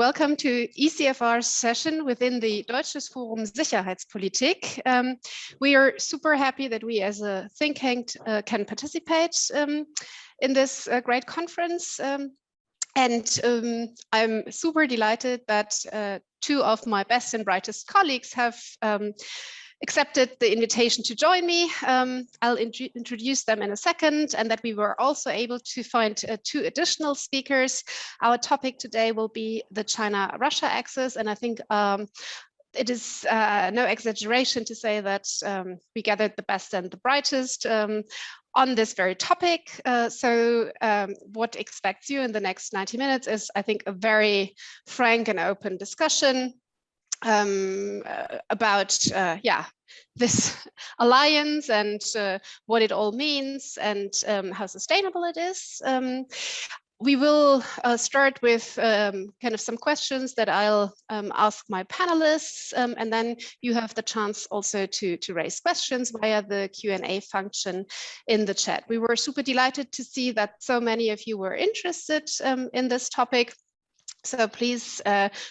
welcome to ECFR session within the Deutsches Forum Sicherheitspolitik. We are super happy that we as a think tank can participate in this great conference. I'm super delighted that two of my best and brightest colleagues have accepted the invitation to join me. I'll introduce them in a second, and that we were also able to find two additional speakers. Our topic today will be the China-Russia axis, and I think it is no exaggeration to say that we gathered the best and the brightest on this very topic. What expects you in the next 90 minutes is, I think, a very frank and open discussion about this alliance and what it all means and how sustainable it is. We will start with kind of some questions that I'll ask my panelists, and then you have the chance also to raise questions via the Q&A function in the chat. We were super delighted to see that so many of you were interested in this topic. So please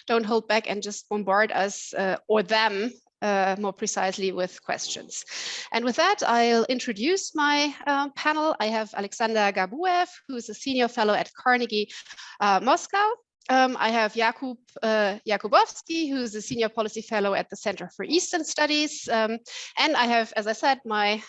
don't hold back and just bombard us or them more precisely with questions. And with that, I'll introduce my panel. I have Alexander Gabuev, who is a senior fellow at Carnegie, Moscow. I have Jakub Jakóbowski, who is a senior policy fellow at the Center for Eastern Studies. And I have, as I said, my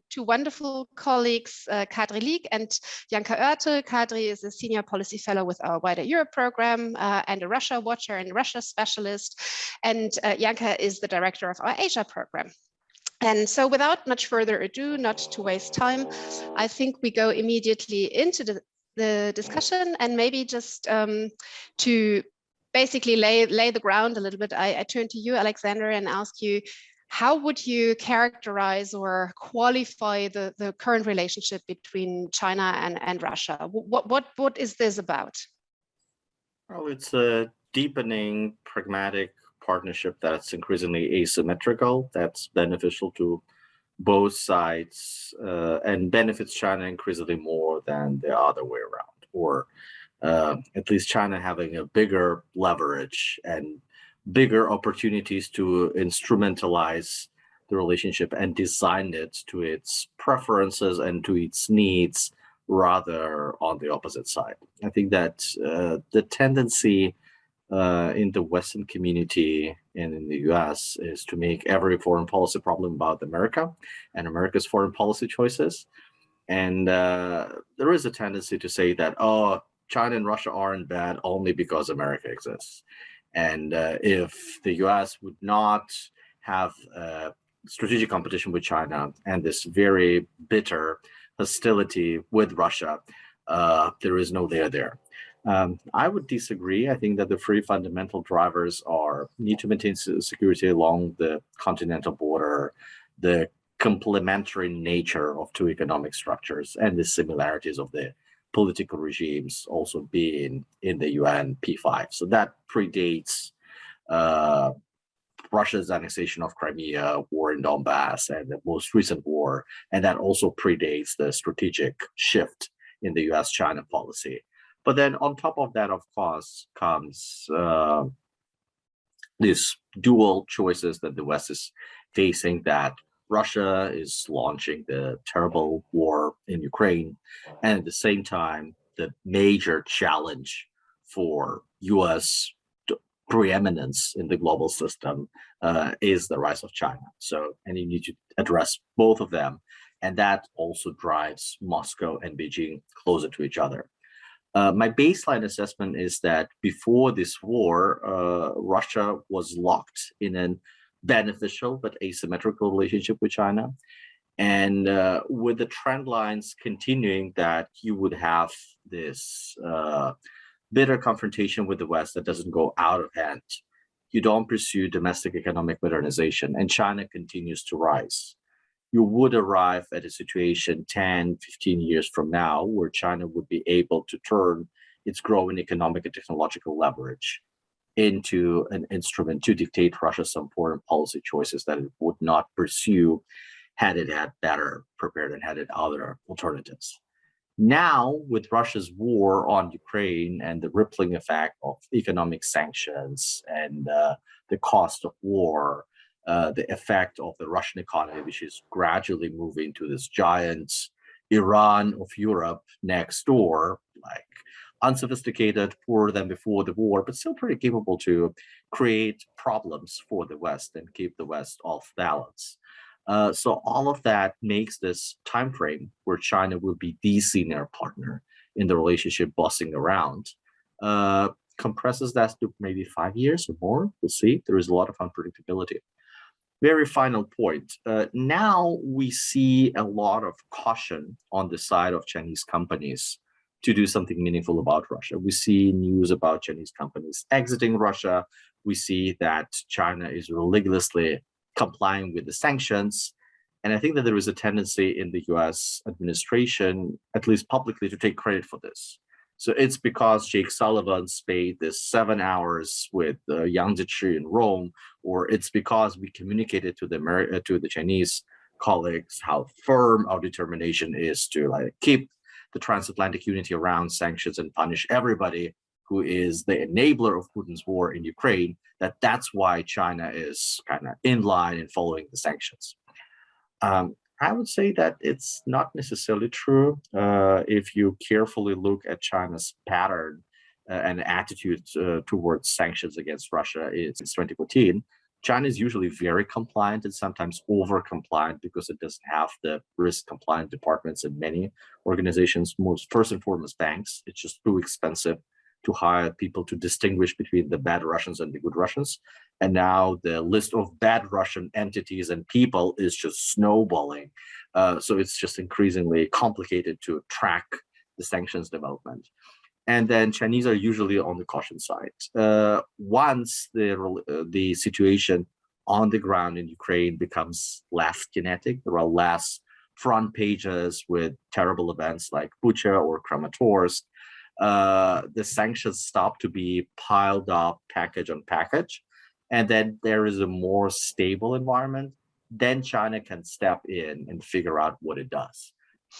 two wonderful colleagues, Kadri Liik and Janka Oertel. Kadri is a senior policy fellow with our Wider Europe program and a Russia watcher and Russia specialist. And Janka is the director of our Asia program. And so without much further ado, not to waste time, I think we go immediately into the discussion, and maybe just to basically lay the ground a little bit, I turn to you, Alexander, and ask you, how would you characterize or qualify the current relationship between China and Russia? What is this about? Well, it's a deepening pragmatic partnership that's increasingly asymmetrical, that's beneficial to both sides and benefits China increasingly more than the other way around, or at least China having a bigger leverage and bigger opportunities to instrumentalize the relationship and design it to its preferences and to its needs, rather on the opposite side. I think that the tendency in the Western community and in the US is to make every foreign policy problem about America and America's foreign policy choices. And there is a tendency to say that, oh, China and Russia aren't bad only because America exists. And if the US would not have strategic competition with China and this very bitter hostility with Russia, there is no there. I would disagree. I think that the three fundamental drivers need to maintain security along the continental border, the complementary nature of two economic structures, and the similarities of the political regimes also being in the UN P5. So that predates Russia's annexation of Crimea, war in Donbass, and the most recent war, and that also predates the strategic shift in the US-China policy. But then on top of that, of course, comes these dual choices that the West is facing, that Russia is launching the terrible war in Ukraine, and at the same time, the major challenge for US preeminence in the global system is the rise of China. So, and you need to address both of them, and that also drives Moscow and Beijing closer to each other. My baseline assessment is that before this war, Russia was locked in a beneficial but asymmetrical relationship with China. And with the trend lines continuing, that you would have this bitter confrontation with the West that doesn't go out of hand. You don't pursue domestic economic modernization, and China continues to rise. You would arrive at a situation 10, 15 years from now where China would be able to turn its growing economic and technological leverage into an instrument to dictate Russia some foreign policy choices that it would not pursue had it had better prepared and had it other alternatives. Now, with Russia's war on Ukraine and the rippling effect of economic sanctions and the cost of war, the effect of the Russian economy, which is gradually moving to this giant Iran of Europe next door, like unsophisticated, poorer than before the war, but still pretty capable to create problems for the West and keep the West off balance. So all of that makes this time frame where China will be the senior partner in the relationship bossing around, compresses that to maybe 5 years or more. We'll see. There is a lot of unpredictability. Very final point. Now we see a lot of caution on the side of Chinese companies to do something meaningful about Russia. We see news about Chinese companies exiting Russia. We see that China is religiously complying with the sanctions. And I think that there is a tendency in the US administration, at least publicly, to take credit for this. So it's because Jake Sullivan spent this 7 hours with Yang Jiechi in Rome, or it's because we communicated to the Chinese colleagues how firm our determination is to keep the transatlantic unity around sanctions and punish everybody who is the enabler of Putin's war in Ukraine, that's why China is kind of in line in following the sanctions. I would say that it's not necessarily true. If you carefully look at China's pattern and attitude towards sanctions against Russia since 2014, China is usually very compliant and sometimes over-compliant because it doesn't have the risk-compliant departments in many organizations, first and foremost banks. It's just too expensive to hire people to distinguish between the bad Russians and the good Russians. And now the list of bad Russian entities and people is just snowballing. So it's just increasingly complicated to track the sanctions development. And then Chinese are usually on the caution side. Once the situation on the ground in Ukraine becomes less kinetic, there are less front pages with terrible events like Bucha or Kramatorsk, the sanctions stop to be piled up package on package, and then there is a more stable environment, then China can step in and figure out what it does.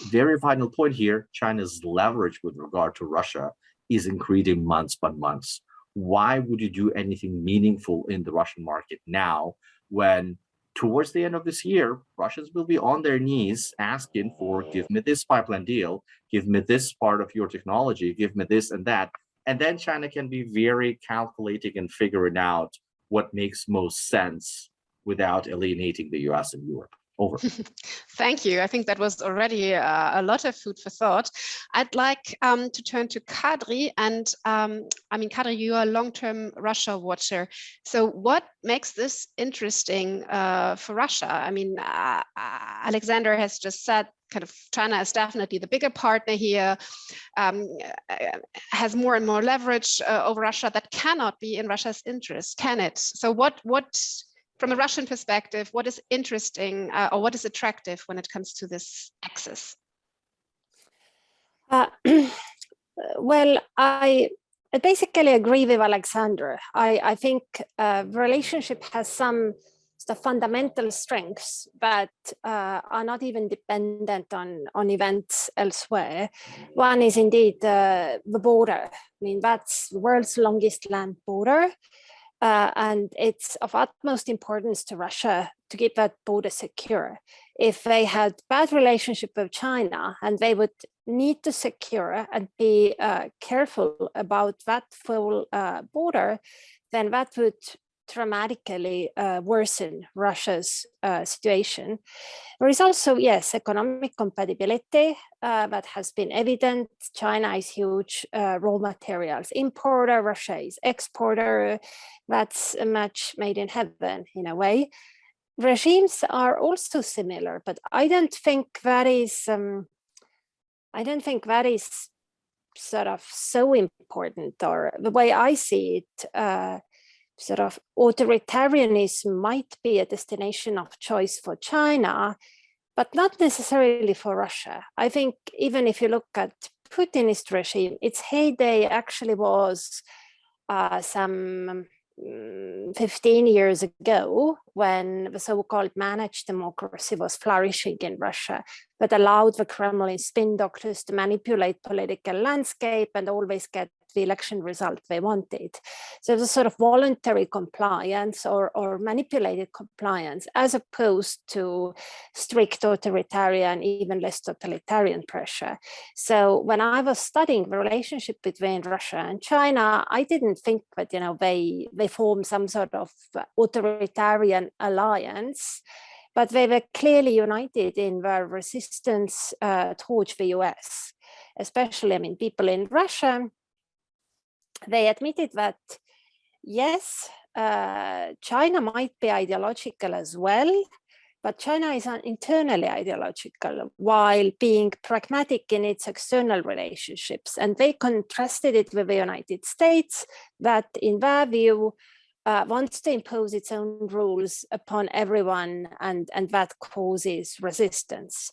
Very final point here, China's leverage with regard to Russia is increasing months by months. Why would you do anything meaningful in the Russian market now when towards the end of this year, Russians will be on their knees asking for, give me this pipeline deal, give me this part of your technology, give me this and that. And then China can be very calculating and figuring out what makes most sense without alienating the US and Europe. Over. Thank you. I think that was already a lot of food for thought. I'd like to turn to Kadri. And Kadri, you are a long-term Russia watcher. So what makes this interesting for Russia? Alexander has just said kind of China is definitely the bigger partner here, has more and more leverage over Russia that cannot be in Russia's interest, can it? So what from a Russian perspective, what is interesting or what is attractive when it comes to this axis? Well, I basically agree with Alexander. I think the relationship has some fundamental strengths that are not even dependent on events elsewhere. One is indeed the border. That's the world's longest land border. And it's of utmost importance to Russia to keep that border secure. If they had bad relationship with China and they would need to secure and be careful about that full border, then that would dramatically worsen Russia's situation. There is also, yes, economic compatibility that has been evident. China is huge raw materials importer, Russia is exporter. That's a match made in heaven in a way. Regimes are also similar, but I don't think that is sort of so important, or the way I see it. Sort of authoritarianism might be a destination of choice for China, but not necessarily for Russia. I think even if you look at Putinist regime, its heyday actually was some 15 years ago, when the so-called managed democracy was flourishing in Russia, but allowed the Kremlin spin doctors to manipulate political landscape and always get the election result they wanted. So it was sort of voluntary compliance or manipulated compliance, as opposed to strict authoritarian, even less totalitarian pressure. So when I was studying the relationship between Russia and China, I didn't think that, you know, they formed some sort of authoritarian alliance, but they were clearly united in their resistance towards the US, especially, I mean, people in Russia. They admitted that, yes, China might be ideological as well, but China is internally ideological while being pragmatic in its external relationships. And they contrasted it with the United States that, in their view, wants to impose its own rules upon everyone, and that causes resistance.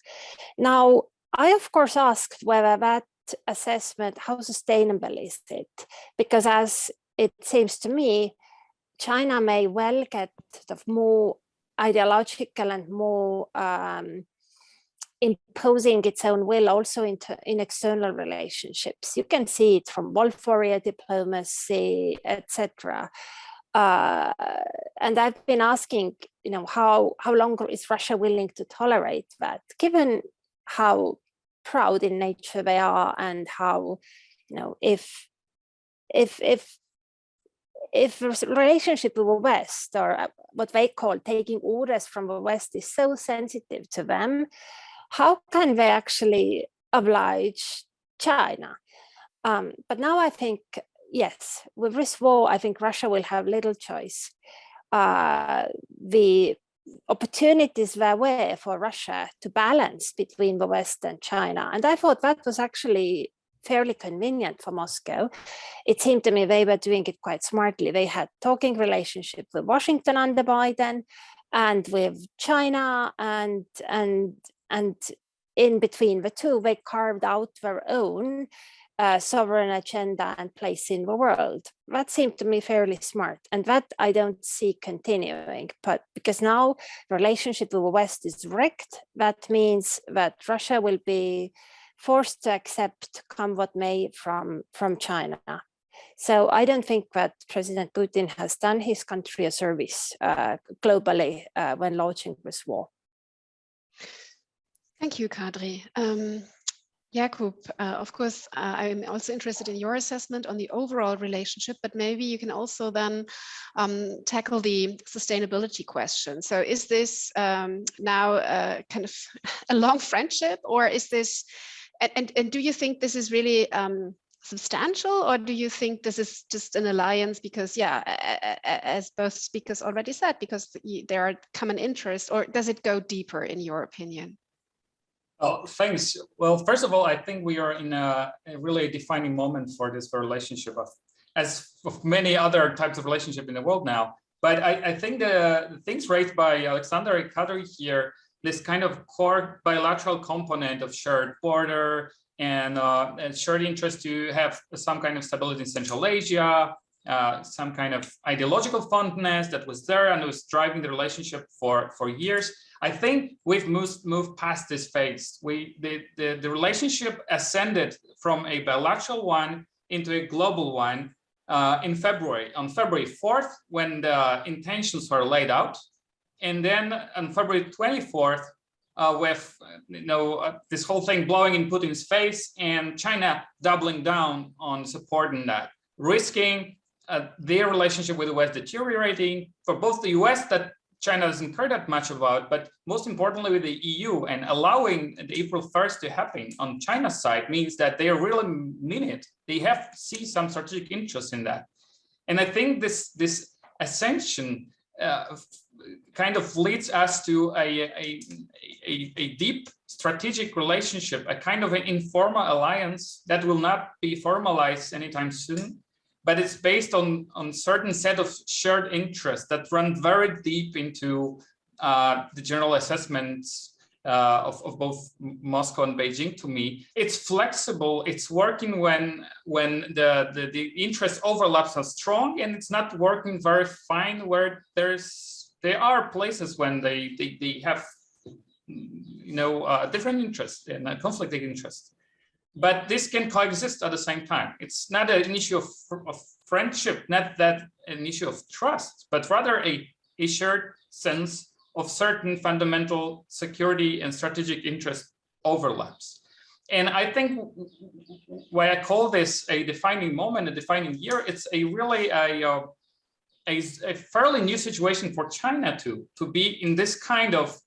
Now, I, of course, asked whether that assessment, how sustainable is it? Because as it seems to me, China may well get sort of more ideological and more imposing its own will also in external relationships. You can see it from wolf warrior diplomacy, etc. And I've been asking, you know, how long is Russia willing to tolerate that, given how proud in nature they are, and how, you know, if the relationship with the West, or what they call taking orders from the West, is so sensitive to them, how can they actually oblige China? But now I think, yes, with this war, I think Russia will have little choice. The opportunities there were for Russia to balance between the West and China. And I thought that was actually fairly convenient for Moscow. It seemed to me they were doing it quite smartly. They had talking relationship with Washington under Biden and with China, and in between the two, they carved out their own sovereign agenda and place in the world. That seemed to me fairly smart, and that I don't see continuing. But because now the relationship with the West is wrecked, that means that Russia will be forced to accept, come what may, from China. So I don't think that President Putin has done his country a service globally when launching this war. Thank you, Kadri. Jakub, of course, I'm also interested in your assessment on the overall relationship, but maybe you can also then tackle the sustainability question. So is this now kind of a long friendship, or is this, and do you think this is really substantial, or do you think this is just an alliance because, yeah, as both speakers already said, because there are common interests, or does it go deeper in your opinion? Oh, thanks. Well, first of all, I think we are in a really defining moment for this relationship, as of many other types of relationship in the world now. But I think the things raised by Alexander and Kadri here, this kind of core bilateral component of shared border and shared interest to have some kind of stability in Central Asia, some kind of ideological fondness that was there and was driving the relationship for years. I think we've moved past this phase. The relationship ascended from a bilateral one into a global one on February 4th, when the intentions were laid out, and then on February 24th, with this whole thing blowing in Putin's face and China doubling down on supporting that, risking their relationship with the West deteriorating for both the US, that China doesn't care that much about, but most importantly with the EU, and allowing the April 1st to happen on China's side means that they really mean it. They see some strategic interest in that. And I think this ascension kind of leads us to a deep strategic relationship, a kind of an informal alliance that will not be formalized anytime soon, but it's based on certain set of shared interests that run very deep into the general assessments of both Moscow and Beijing. To me, it's flexible. It's working when the interest overlaps are strong, and it's not working very fine where there are places when they have different interests and conflicting interests. But this can coexist at the same time. It's not an issue of friendship, not that an issue of trust, but rather a shared sense of certain fundamental security and strategic interest overlaps. And I think why I call this a defining moment, a defining year, it's really a fairly new situation for China to be in this kind of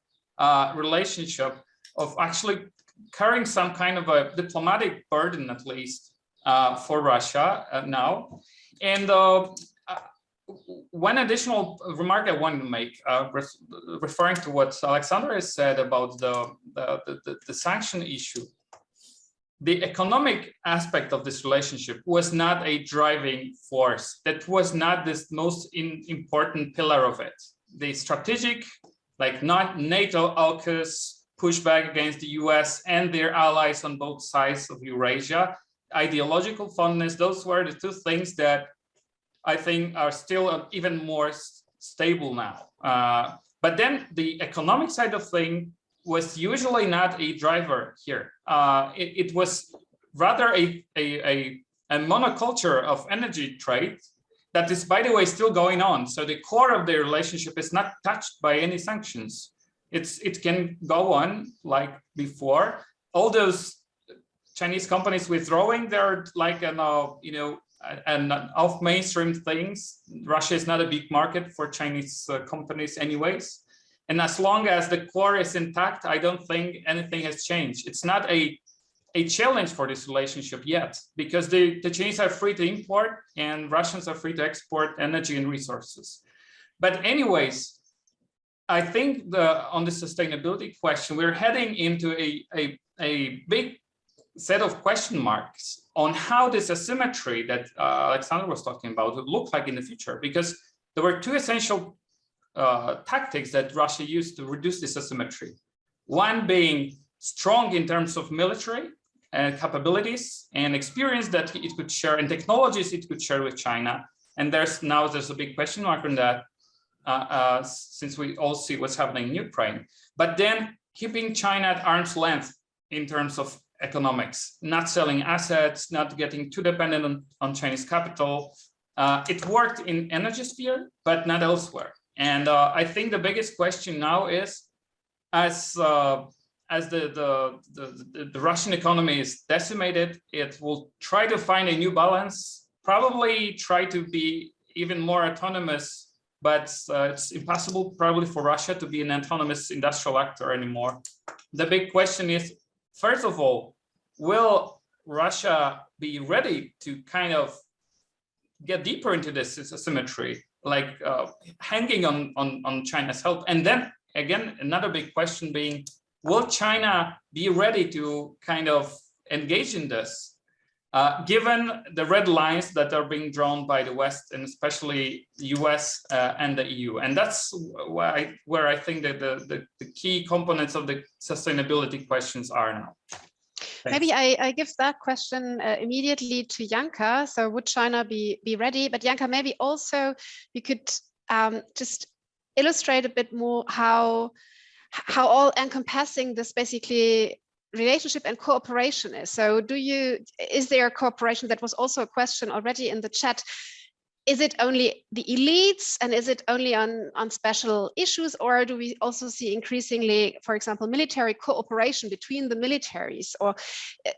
relationship of actually carrying some kind of a diplomatic burden, at least for Russia now. And one additional remark I wanted to make, referring to what Alexander has said about the sanction issue. The economic aspect of this relationship was not a driving force. That was not the most important pillar of it. The strategic, like not NATO AUKUS, pushback against the US and their allies on both sides of Eurasia, ideological fondness, those were the two things that I think are still even more stable now. But then the economic side of things was usually not a driver here. It was rather a monoculture of energy trade that is, by the way, still going on. So the core of the relationship is not touched by any sanctions. It can go on like before. All those Chinese companies withdrawing, they're like and off mainstream things. Russia is not a big market for Chinese companies anyways. And as long as the core is intact, I don't think anything has changed. It's not a challenge for this relationship yet, because the Chinese are free to import and Russians are free to export energy and resources. But anyways, I think on the sustainability question, we're heading into a big set of question marks on how this asymmetry that Alexander was talking about would look like in the future, because there were two essential tactics that Russia used to reduce this asymmetry. One being strong in terms of military capabilities and experience that it could share, and technologies it could share with China. And there's a big question mark on that, since we all see what's happening in Ukraine. But then keeping China at arm's length in terms of economics, not selling assets, not getting too dependent on Chinese capital. It worked in energy sphere, but not elsewhere. And I think the biggest question now is, as the Russian economy is decimated, it will try to find a new balance, probably try to be even more autonomous, but it's impossible probably for Russia to be an autonomous industrial actor anymore. The big question is, first of all, will Russia be ready to kind of get deeper into this asymmetry, like hanging on China's help? And then again, another big question being, will China be ready to kind of engage in this, given the red lines that are being drawn by the West, and especially the US and the EU? And that's where I think that the key components of the sustainability questions are now. Thanks. Maybe I give that question immediately to Janka. So would China be ready? But Janka, maybe also you could just illustrate a bit more how all encompassing this basically relationship and cooperation is. So is there cooperation? That was also a question already in the chat. Is it only the elites, and is it only on special issues, or do we also see increasingly, for example, military cooperation between the militaries, or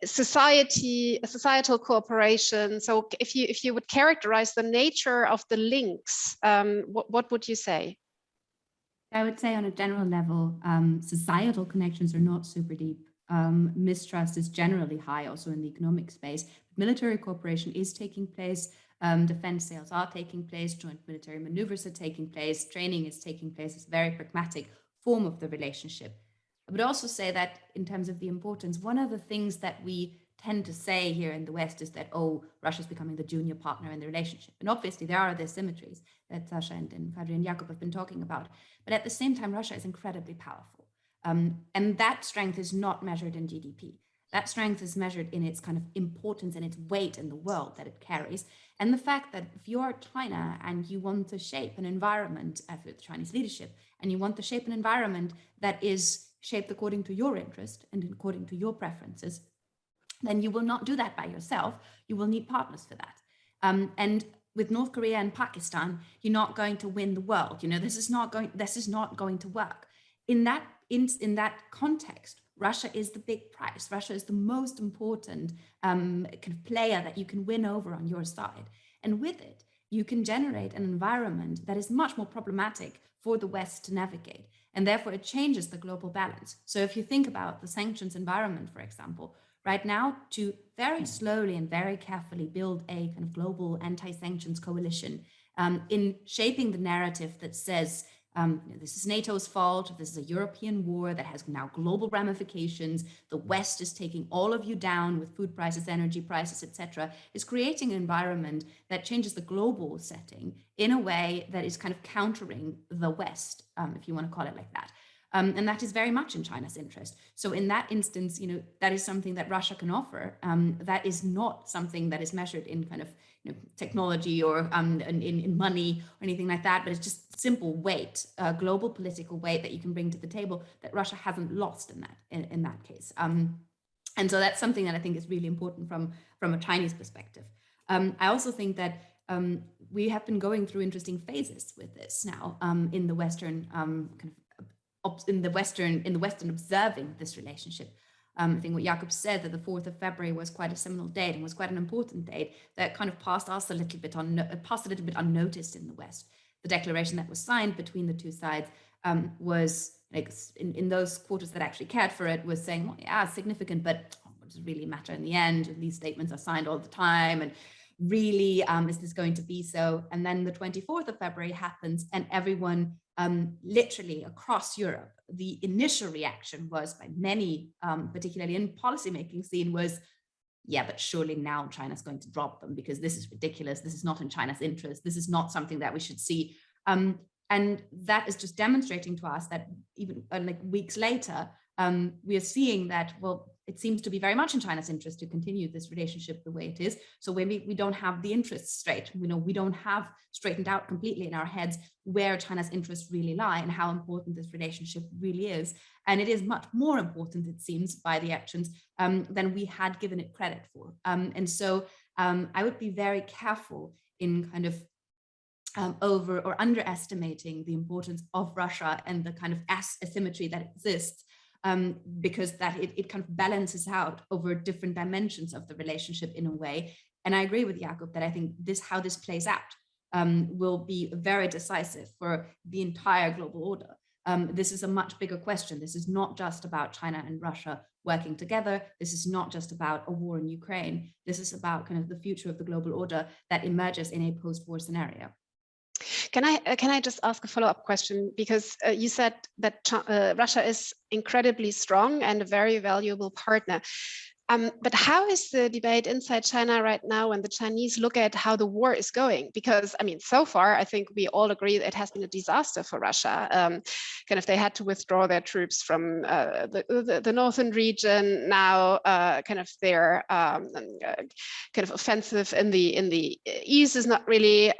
societal cooperation? So if you would characterize the nature of the links, what would you say? I would say on a general level, societal connections are not super deep. Mistrust is generally high also in the economic space. Military cooperation is taking place. Defense sales are taking place, joint military maneuvers are taking place, training is taking place. It's a very pragmatic form of the relationship. I would also say that in terms of the importance, one of the things that we tend to say here in the West is that, oh, Russia's becoming the junior partner in the relationship. And obviously there are the symmetries that Sasha and Kadri and Jakub have been talking about. But at the same time, Russia is incredibly powerful. And that strength is not measured in GDP. That strength is measured in its kind of importance and its weight in the world that it carries. And the fact that if you're China and you want to shape an environment, for the Chinese leadership, and you want to shape an environment that is shaped according to your interest and according to your preferences, then you will not do that by yourself. You will need partners for that. And with North Korea and Pakistan, you're not going to win the world. You know, this is not going to work. In that context, Russia is the big prize. Russia is the most important kind of player that you can win over on your side. And with it, you can generate an environment that is much more problematic for the West to navigate. And therefore, it changes the global balance. So if you think about the sanctions environment, for example, right now, to very slowly and very carefully build a kind of global anti-sanctions coalition in shaping the narrative that says, this is NATO's fault, this is a European war that has now global ramifications, the West is taking all of you down with food prices, energy prices, etc., is creating an environment that changes the global setting in a way that is kind of countering the West, if you want to call it like that. And that is very much in China's interest. So in that instance, you know, that is something that Russia can offer. That is not something that is measured in kind of, you know, technology or in money or anything like that, but it's just simple weight, global political weight that you can bring to the table that Russia hasn't lost in that case. And so that's something that I think is really important from a Chinese perspective. I also think that we have been going through interesting phases with this now in the Western in the Western observing this relationship. I think what Jakub said, that the 4th of February was quite a seminal date and was quite an important date that kind of passed a little bit unnoticed in the West. The declaration that was signed between the two sides was like in those quarters that actually cared for it was saying, well, yeah, it's significant, but what does it really matter in the end? These statements are signed all the time, and really, is this going to be so? And then the 24th of February happens, and everyone literally across Europe, the initial reaction was by many, particularly in policymaking scene, was, yeah, but surely now China's going to drop them because this is ridiculous. This is not in China's interest. This is not something that we should see. And that is just demonstrating to us that even like weeks later, we are seeing that, well, it seems to be very much in China's interest to continue this relationship the way it is. So maybe we don't have the interests straight. You know, we don't have straightened out completely in our heads where China's interests really lie and how important this relationship really is. And it is much more important, it seems, by the actions than we had given it credit for. And so I would be very careful in kind of over or underestimating the importance of Russia and the kind of asymmetry that exists. Because that it kind of balances out over different dimensions of the relationship in a way. And I agree with Jakub that I think how this plays out will be very decisive for the entire global order. This is a much bigger question. This is not just about China and Russia working together. This is not just about a war in Ukraine. This is about kind of the future of the global order that emerges in a post-war scenario. Can I just ask a follow-up question? Because you said that Russia is incredibly strong and a very valuable partner. But how is the debate inside China right now when the Chinese look at how the war is going? Because, I mean, so far, I think we all agree that it has been a disaster for Russia. Kind of they had to withdraw their troops from the northern region. Now, kind of their kind of offensive in the east is not really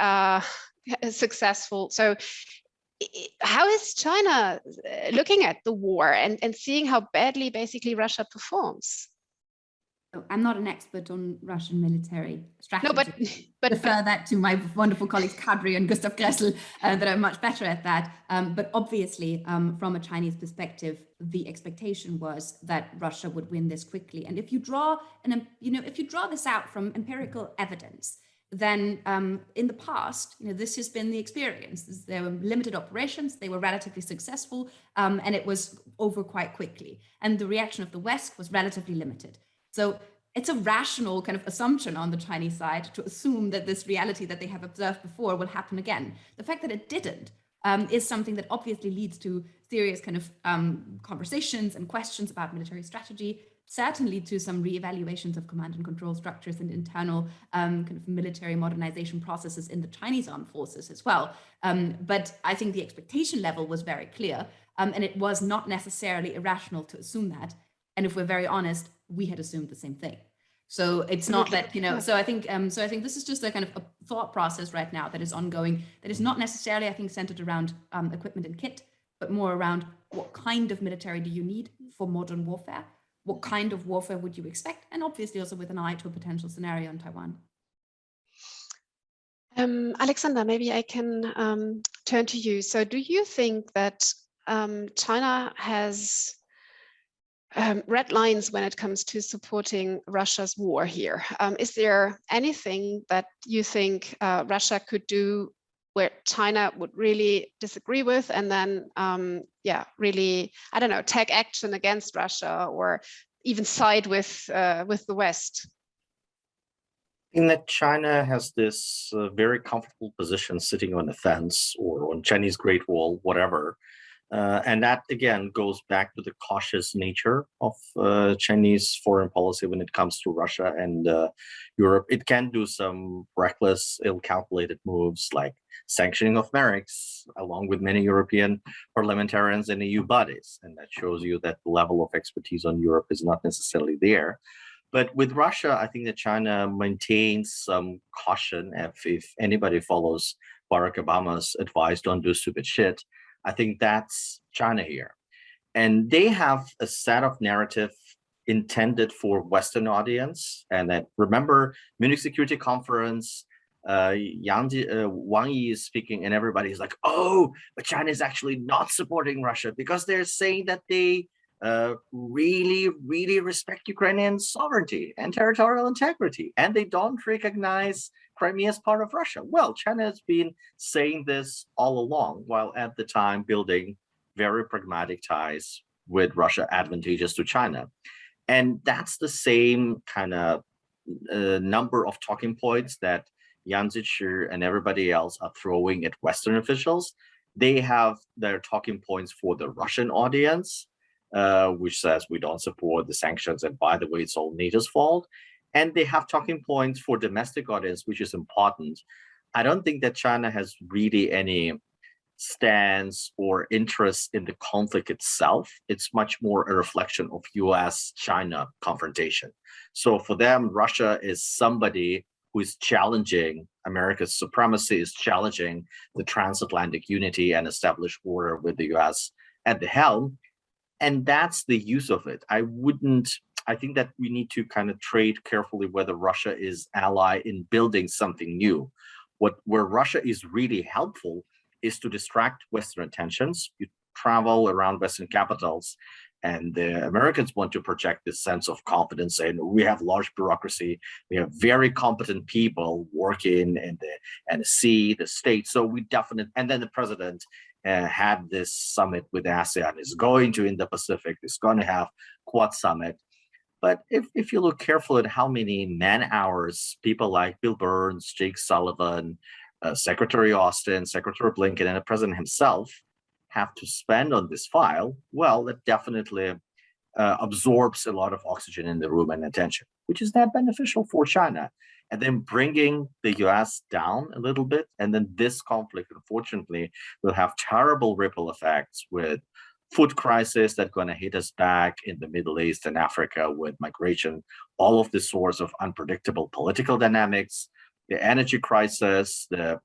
successful. So how is China looking at the war and seeing how badly basically Russia performs? I'm not an expert on Russian military strategy. No, but defer that to my wonderful colleagues Kadri and Gustav Gressel that are much better at that. But obviously, from a Chinese perspective, the expectation was that Russia would win this quickly. And if you draw this out from empirical evidence, then in the past, this has been the experience. There were limited operations, they were relatively successful, and it was over quite quickly. And the reaction of the West was relatively limited. So it's a rational kind of assumption on the Chinese side to assume that this reality that they have observed before will happen again. The fact that it didn't is something that obviously leads to serious kind of conversations and questions about military strategy, certainly to some reevaluations of command and control structures and internal kind of military modernization processes in the Chinese armed forces as well. But I think the expectation level was very clear, and it was not necessarily irrational to assume that. And if we're very honest, we had assumed the same thing. So it's not that, so I think this is just a kind of a thought process right now that is ongoing, that is not necessarily, I think, centered around equipment and kit, but more around what kind of military do you need for modern warfare? What kind of warfare would you expect? And obviously also with an eye to a potential scenario in Taiwan. Alexander, maybe I can turn to you. So do you think that China has red lines when it comes to supporting Russia's war here? Is there anything that you think Russia could do where China would really disagree with, and then, really, I don't know, take action against Russia or even side with the West? In that China has this very comfortable position sitting on the fence or on Chinese Great Wall, whatever. And that, again, goes back to the cautious nature of Chinese foreign policy when it comes to Russia and Europe. It can do some reckless, ill-calculated moves like sanctioning of Merrick's, along with many European parliamentarians and EU bodies. And that shows you that the level of expertise on Europe is not necessarily there. But with Russia, I think that China maintains some caution. If anybody follows Barack Obama's advice, don't do stupid shit, I think that's China here. And they have a set of narrative intended for Western audience. And that, remember, Munich Security Conference, Wang Yi is speaking and everybody's like, oh, but China is actually not supporting Russia because they're saying that they really, really respect Ukrainian sovereignty and territorial integrity, and they don't recognize Crimea as part of Russia. Well, China has been saying this all along, while at the time building very pragmatic ties with Russia advantageous to China. And that's the same kind of number of talking points that Yang Zichi and everybody else are throwing at Western officials. They have their talking points for the Russian audience, which says we don't support the sanctions, and by the way, it's all NATO's fault. And they have talking points for domestic audience, which is important. I don't think that China has really any stance or interest in the conflict itself. It's much more a reflection of US-China confrontation. So for them, Russia is somebody who is challenging America's supremacy, is challenging the transatlantic unity and established order with the US at the helm. And that's the use of it. I think that we need to kind of trade carefully whether Russia is ally in building something new. Where Russia is really helpful is to distract Western attentions. You travel around Western capitals, and the Americans want to project this sense of confidence, saying we have large bureaucracy, we have very competent people working in the NSC, the state. So we definitely, and then the president had this summit with ASEAN, is going to Indo-Pacific, is going to have Quad Summit. But if you look carefully at how many man-hours people like Bill Burns, Jake Sullivan, Secretary Austin, Secretary Blinken, and the president himself have to spend on this file, well, it definitely absorbs a lot of oxygen in the room and attention, which is not beneficial for China. And then bringing the US down a little bit, and then this conflict, unfortunately, will have terrible ripple effects with food crisis that's going to hit us back in the Middle East and Africa with migration, all of the sorts of unpredictable political dynamics, the energy crisis, the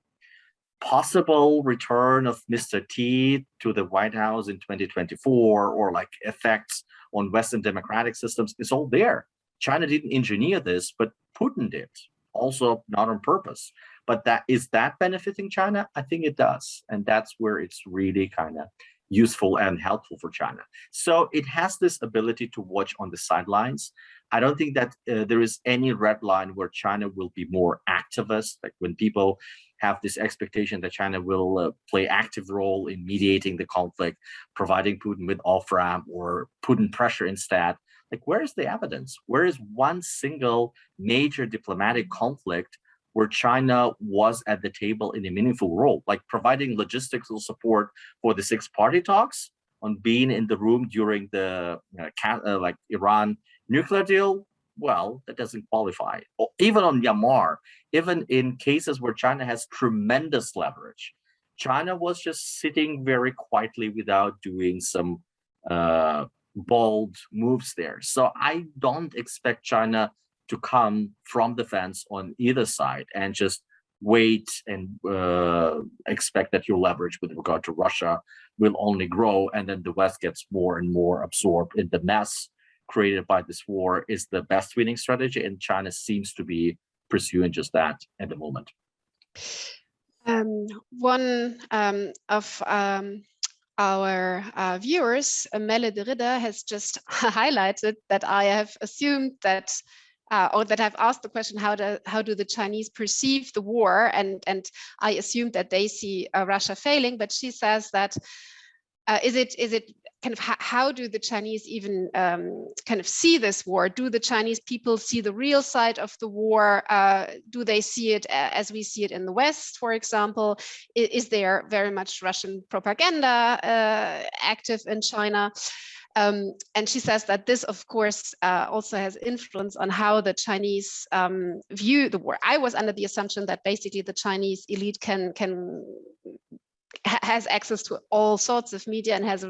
possible return of Mr. T to the White House in 2024, or like effects on Western democratic systems, is all there. China didn't engineer this, but Putin did, also not on purpose. But is that benefiting China? I think it does. And that's where it's really kind of useful and helpful for China. So it has this ability to watch on the sidelines. I don't think that there is any red line where China will be more activist, like when people have this expectation that China will play active role in mediating the conflict, providing Putin with off-ramp or Putin pressure instead. Like, where is the evidence? Where is one single major diplomatic conflict where China was at the table in a meaningful role, like providing logistical support for the six-party talks, on being in the room during the like Iran Nuclear deal, well, that doesn't qualify. Or even on Myanmar, even in cases where China has tremendous leverage, China was just sitting very quietly without doing some bold moves there. So I don't expect China to come from the fence on either side and just wait and expect that your leverage with regard to Russia will only grow, and then the West gets more and more absorbed in the mess created by this war is the best winning strategy, and China seems to be pursuing just that at the moment. One of our viewers, Melle de Ridder, has just highlighted that I have assumed that, or that I've asked the question, how do the Chinese perceive the war? And I assumed that they see Russia failing, but she says that is it kind of how do the Chinese even kind of see this war? Do the Chinese people see the real side of the war? Do they see it as we see it in the West, for example? Is there very much Russian propaganda active in China? And she says that this, of course, also has influence on how the Chinese view the war. I was under the assumption that basically the Chinese elite has access to all sorts of media and has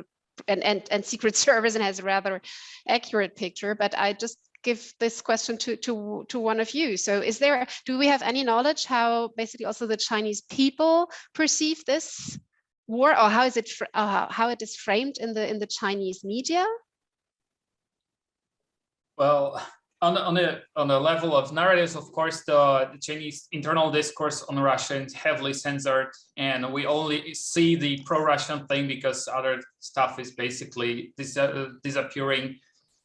and secret service and has a rather accurate picture. But I just give this question to one of you. So do we have any knowledge how basically also the Chinese people perceive this war, or how is it how it is framed in the Chinese media? Well, on the level of narratives, of course, the Chinese internal discourse on Russia is heavily censored, and we only see the pro-Russian thing because other stuff is basically disappearing,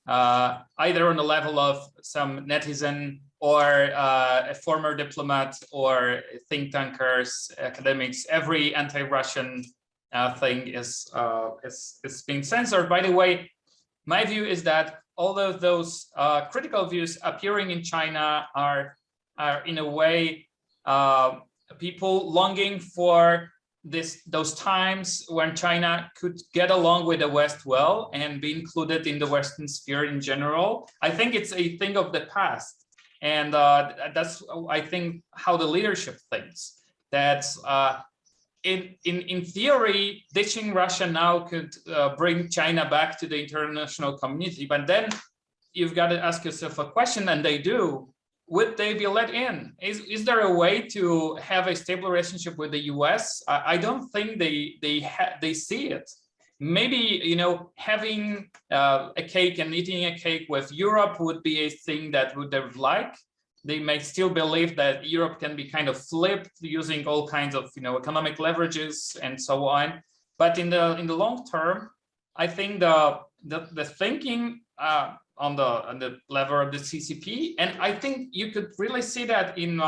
either on the level of some netizen or a former diplomat or think tankers, academics. Every anti-Russian thing is being censored. By the way, my view is that all of those critical views appearing in China are in a way people longing for those times when China could get along with the West well and be included in the Western sphere in general. I think it's a thing of the past, and that's, I think, how the leadership thinks. That in theory, ditching Russia now could bring China back to the international community, but then you've got to ask yourself a question, and they do. Would they be let in? Is there a way to have a stable relationship with the US? I don't think they see it. Maybe, you know, having a cake and eating a cake with Europe would be a thing that they would like. They may still believe that Europe can be kind of flipped using all kinds of, you know, economic leverages and so on. But in the long term, I think the thinking on the level of the CCP, and I think you could really see that in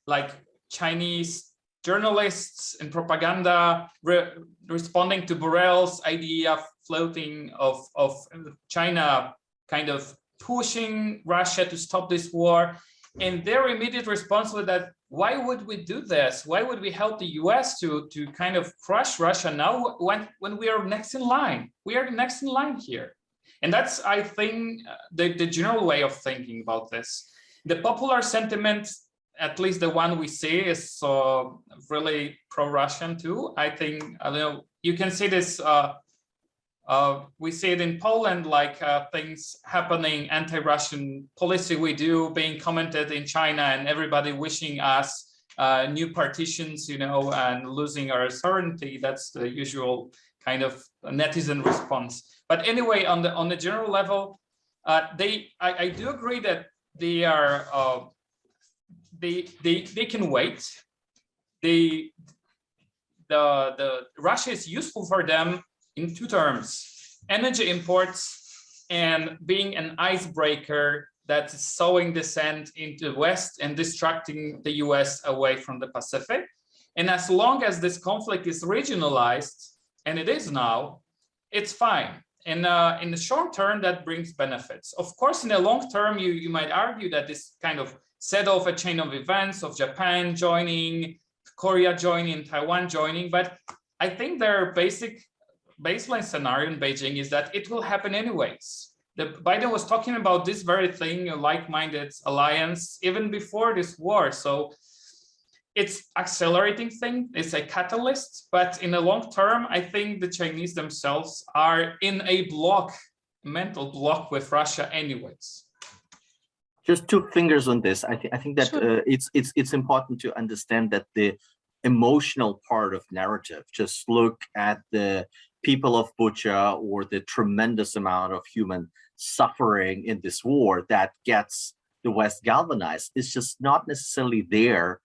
like Chinese journalists and propaganda responding to Borrell's idea floating of China kind of pushing Russia to stop this war. And their immediate response was that, why would we do this? Why would we help the US to kind of crush Russia now when we are next in line? We are next in line here. And that's, I think, the general way of thinking about this. The popular sentiment, at least the one we see, is really pro-Russian too. I think, I don't know, you can see this, we see it in Poland, like things happening, anti-Russian policy we do being commented in China, and everybody wishing us new partitions, you know, and losing our sovereignty. That's the usual kind of netizen response. But anyway, on the general level, I do agree that they are they can wait. The Russia is useful for them in two terms: energy imports and being an icebreaker that is sowing dissent into the West and distracting the US away from the Pacific. And as long as this conflict is regionalized, and it is now, it's fine. And in the short term, that brings benefits. Of course, in the long term, you might argue that this kind of set off a chain of events of Japan joining, Korea joining, Taiwan joining. But I think their baseline scenario in Beijing is that it will happen anyways. Biden was talking about this very thing, a like-minded alliance, even before this war. So it's accelerating thing, it's a catalyst, but in the long term, I think the Chinese themselves are in a block, mental block with Russia anyways. Just 2 fingers on this. I think that Sure. it's important to understand that the emotional part of narrative, just look at the people of Bucha or the tremendous amount of human suffering in this war that gets the West galvanized. It's just not necessarily there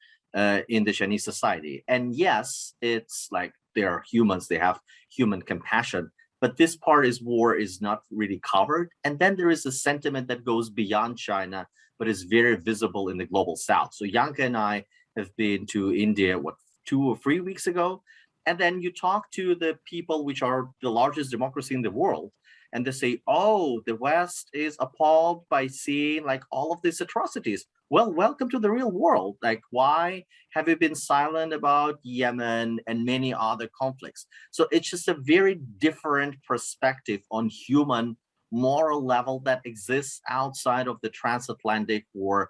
in the Chinese society. And yes, it's like they are humans, they have human compassion, but this part is war is not really covered. And then there is a sentiment that goes beyond China, but is very visible in the global South. So Janka and I have been to India, 2 or 3 weeks ago, and then you talk to the people which are the largest democracy in the world, and they say, oh, the West is appalled by seeing like all of these atrocities. Well, welcome to the real world. Like, why have you been silent about Yemen and many other conflicts? So it's just a very different perspective on human moral level that exists outside of the transatlantic or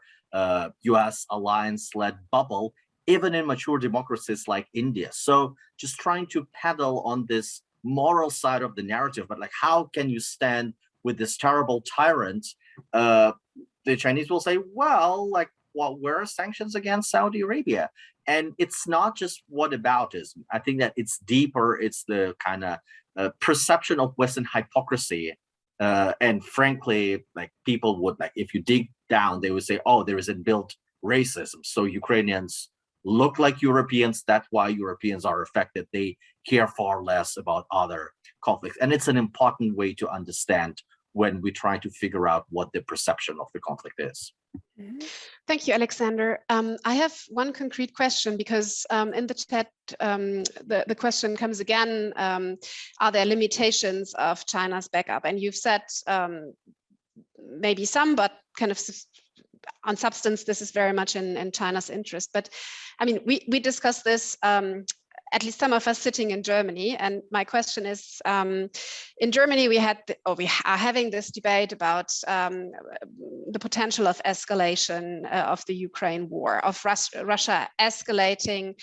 US alliance-led bubble, even in mature democracies like India. So just trying to peddle on this moral side of the narrative, but like, how can you stand with this terrible tyrant? The Chinese will say, well, like, well, where are sanctions against Saudi Arabia? And it's not just whataboutism. I think that it's deeper. It's the kind of perception of Western hypocrisy. And frankly, like, people would, like, if you dig down, they would say, oh, there is inbuilt racism. So Ukrainians look like Europeans. That's why Europeans are affected. They care far less about other conflicts. And it's an important way to understand when we try to figure out what the perception of the conflict is. Thank you, Alexander. I have one concrete question, because in the chat, the question comes again, are there limitations of China's backup? And you've said maybe some, but kind of on substance, this is very much in China's interest. But I mean, we discussed this, at least some of us sitting in Germany. And my question is, in Germany, we are having this debate about the potential of escalation of the Ukraine war, of Russia escalating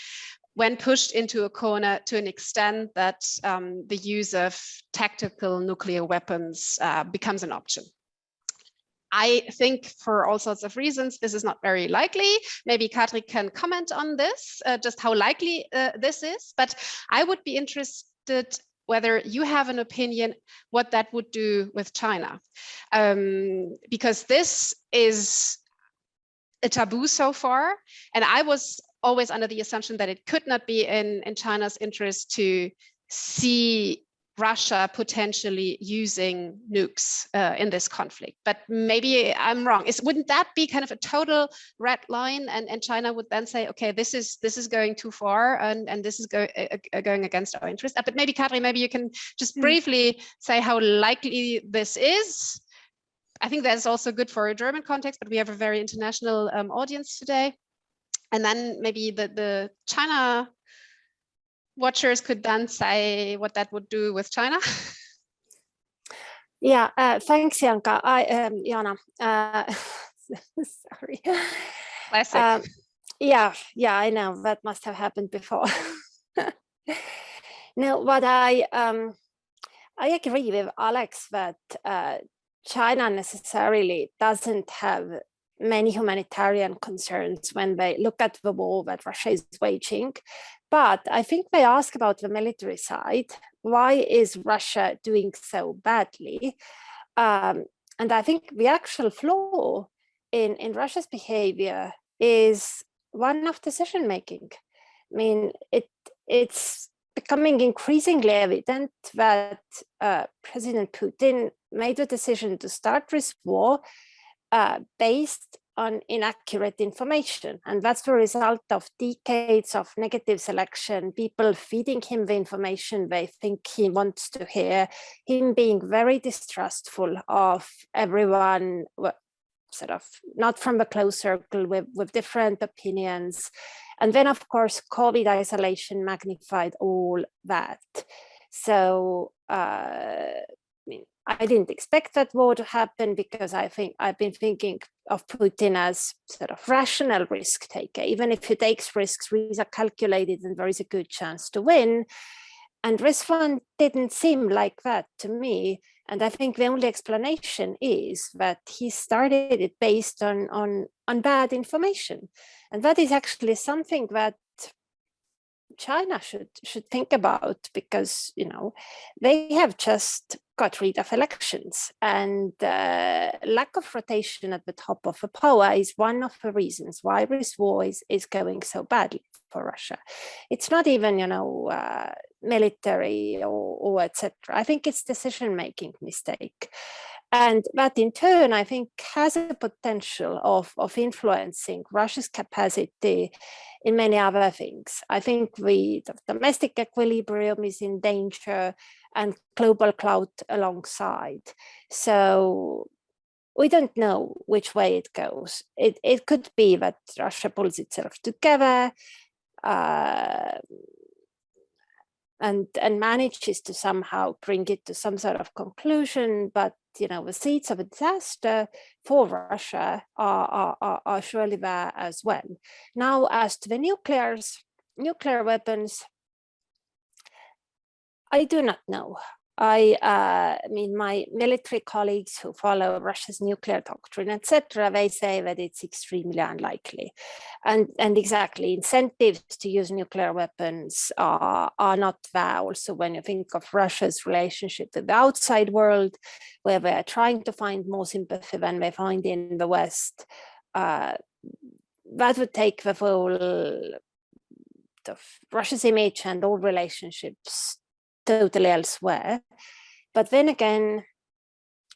when pushed into a corner to an extent that the use of tactical nuclear weapons becomes an option. I think for all sorts of reasons, this is not very likely. Maybe Kadri can comment on this, just how likely this is. But I would be interested whether you have an opinion what that would do with China. Because this is a taboo so far. And I was always under the assumption that it could not be in China's interest to see Russia potentially using nukes in this conflict. But maybe I'm wrong. Wouldn't that be kind of a total red line? And China would then say, okay, this is going too far, and this is going against our interest. But maybe, Kadri, maybe you can just briefly say how likely this is. I think that's also good for a German context, but we have a very international audience today. And then maybe the China watchers could then say what that would do with China. Yeah, thanks, Janka. Jana. Sorry. Classic. Yeah, I know that must have happened before. No, but I agree with Alex that China necessarily doesn't have many humanitarian concerns when they look at the war that Russia is waging. But I think they ask about the military side. Why is Russia doing so badly? And I think the actual flaw in Russia's behavior is one of decision making. I mean, it's becoming increasingly evident that President Putin made a decision to start this war based on inaccurate information. And that's the result of decades of negative selection, people feeding him the information they think he wants to hear, him being very distrustful of everyone, sort of not from the close circle, with different opinions. And then, of course, COVID isolation magnified all that. So, I mean, I didn't expect that war to happen because I think I've been thinking of Putin as sort of rational risk taker. Even if he takes risks, these are calculated and there is a good chance to win. And this one didn't seem like that to me. And I think the only explanation is that he started it based on bad information. And that is actually something that China should think about, because, you know, they have just got rid of elections, and lack of rotation at the top of the power is one of the reasons why this war is going so badly for Russia. It's not even, you know, military or etc. I think it's decision-making mistake. And that in turn, I think, has a potential of influencing Russia's capacity in many other things. I think the domestic equilibrium is in danger and global clout alongside. So we don't know which way it goes. It could be that Russia pulls itself together and manages to somehow bring it to some sort of conclusion, but you know, the seeds of a disaster for Russia are surely there as well. Now, as to the nuclear weapons, I do not know. I mean, my military colleagues who follow Russia's nuclear doctrine, etc., they say that it's extremely unlikely. And exactly, incentives to use nuclear weapons are not there. Also, when you think of Russia's relationship with the outside world, where they are trying to find more sympathy than they find in the West, that would take the whole of Russia's image and all relationships totally elsewhere. But then again,